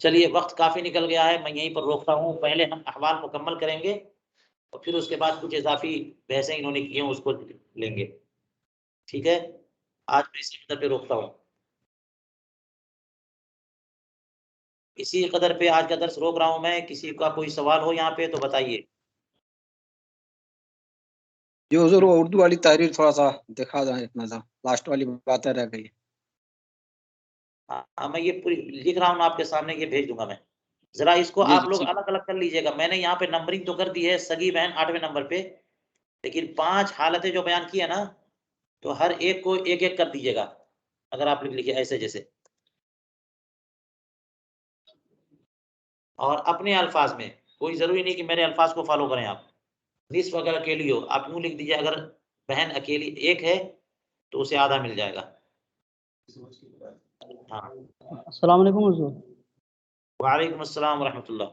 चलिए, वक्त काफ़ी निकल गया है, मैं यहीं पर रोकता हूँ। पहले हम अहवाल मुकम्मल करेंगे और फिर उसके बाद कुछ इजाफी बहसें इन्होंने की हैं उसको लेंगे, ठीक है? आज मैं इसी कदर पे रोकता हूँ, इसी कदर पे आज का दर्स रोक रहा हूँ मैं। किसी का कोई सवाल हो यहाँ पे तो बताइए। जी हुजूर, वो उर्दू वाली तहरीर थोड़ा सा दिखा दें, इतना सा लास्ट वाली बातें रह गई। हाँ, मैं ये पूरी लिख रहा हूँ ना आपके सामने, ये भेज दूंगा मैं। जरा इसको जी आप जी लोग ठीक। अलग अलग कर लीजिएगा। मैंने यहाँ पे नंबरिंग तो कर दी है, सगी बहन 8वें नंबर पे, लेकिन 5 हालतें जो बयान की है ना, तो हर एक को एक एक कर दीजिएगा, अगर आप लिख लीजिए ऐसे जैसे, और अपने अल्फाज में, कोई जरूरी नहीं कि मेरे अल्फाज को फॉलो करें आप। निस्फ अगर अकेली हो, आप यूं लिख दीजिए, अगर बहन अकेली एक है तो उसे आधा मिल जाएगा। हाँ, अस्सलाम वालेकुम हुजूर। वालेकुम अस्सलाम रहमतुल्लाह।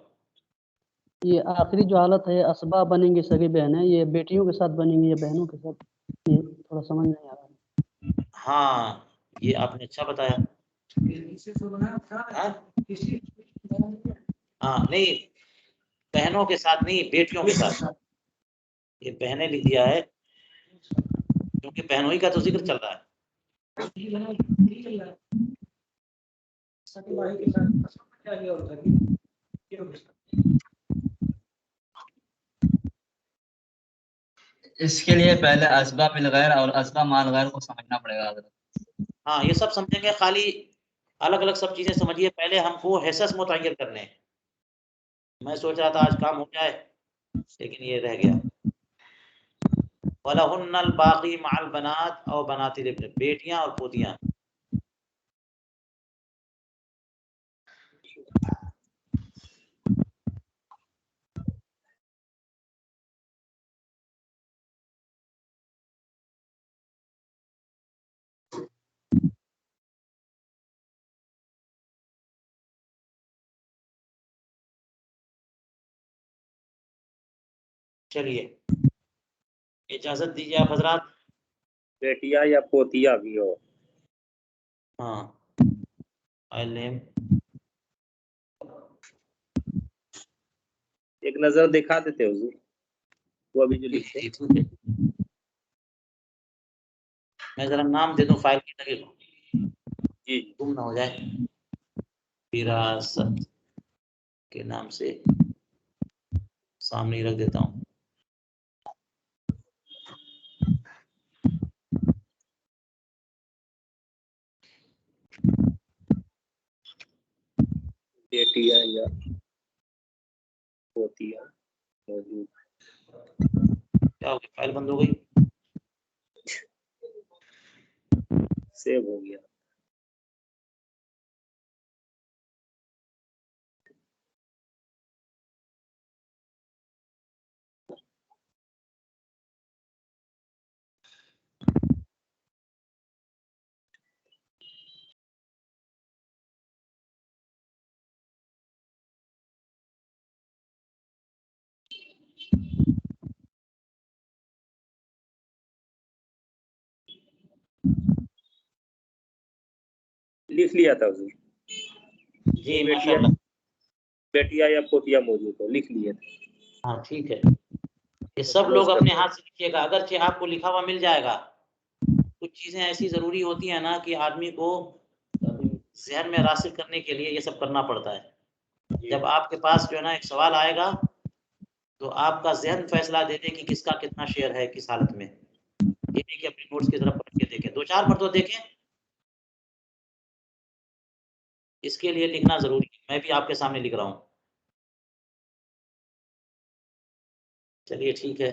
ये आखिरी जो हालत है, असबा बनेंगी सगी बहनें, ये बेटियों के साथ बनेंगी या बहनों के साथ? ये थोड़ा समझ नहीं आ रहा। हाँ, ये आपने अच्छा बताया। हाँ? हाँ, नहीं, बहनों के साथ नहीं, बेटियों के साथ। ये बहनें लिख दिया है क्योंकि बहनों ही का तो जिक्र चल रहा है। इसके लिए पहले असबा बिल गैर और असबा माल गैर को समझना पड़ेगा हज़रत। हाँ, ये सब समझेंगे, खाली अलग अलग सब चीजें समझिए। पहले हमको हिस्स मुतय्यन करने हैं। मैं सोच रहा था आज काम हो जाए, लेकिन ये रह गया। वलहुन्नल बाकी मअल बनात और बनातिल इब्न, बेटियां और पोतियां। चलिए इजाजत दीजिए आप हजरात। बेटिया या पोतिया भी हो। हाँ फाइल नेम एक नजर दिखा देते हुजूर, वो अभी जो जी लिखते जी ठीक है। मैं जरा नाम दे दूं फाइल की ताकि जी गुम ना हो जाए। विरासत के नाम से सामने ही रख देता हूँ। बेटिया या पोतिया मौजूद। क्या हो गया, फाइल बंद हो गई? सेव हो गया। लिख लिया था हुजूर। जी बेटिया माशाल्लाह। बेटिया या पोतिया मौजूद हो, लिख लिए थे। हाँ ठीक है, ये सब लोग अपने हाथ से लिखिएगा, अगरचे आपको लिखा हुआ मिल जाएगा। कुछ चीजें ऐसी जरूरी होती है ना कि आदमी को जहन में रासिख करने के लिए ये सब करना पड़ता है। जब आपके पास जो है ना एक सवाल आएगा तो आपका जहन फैसला दे दे कि किसका कितना शेयर है किस हालत में। ये नहीं कि अपनी नोट्स की तरफ पढ़ के देखें, 2-4 मरतबा देखें, इसके लिए लिखना जरूरी है। मैं भी आपके सामने लिख रहा हूँ। चलिए ठीक है।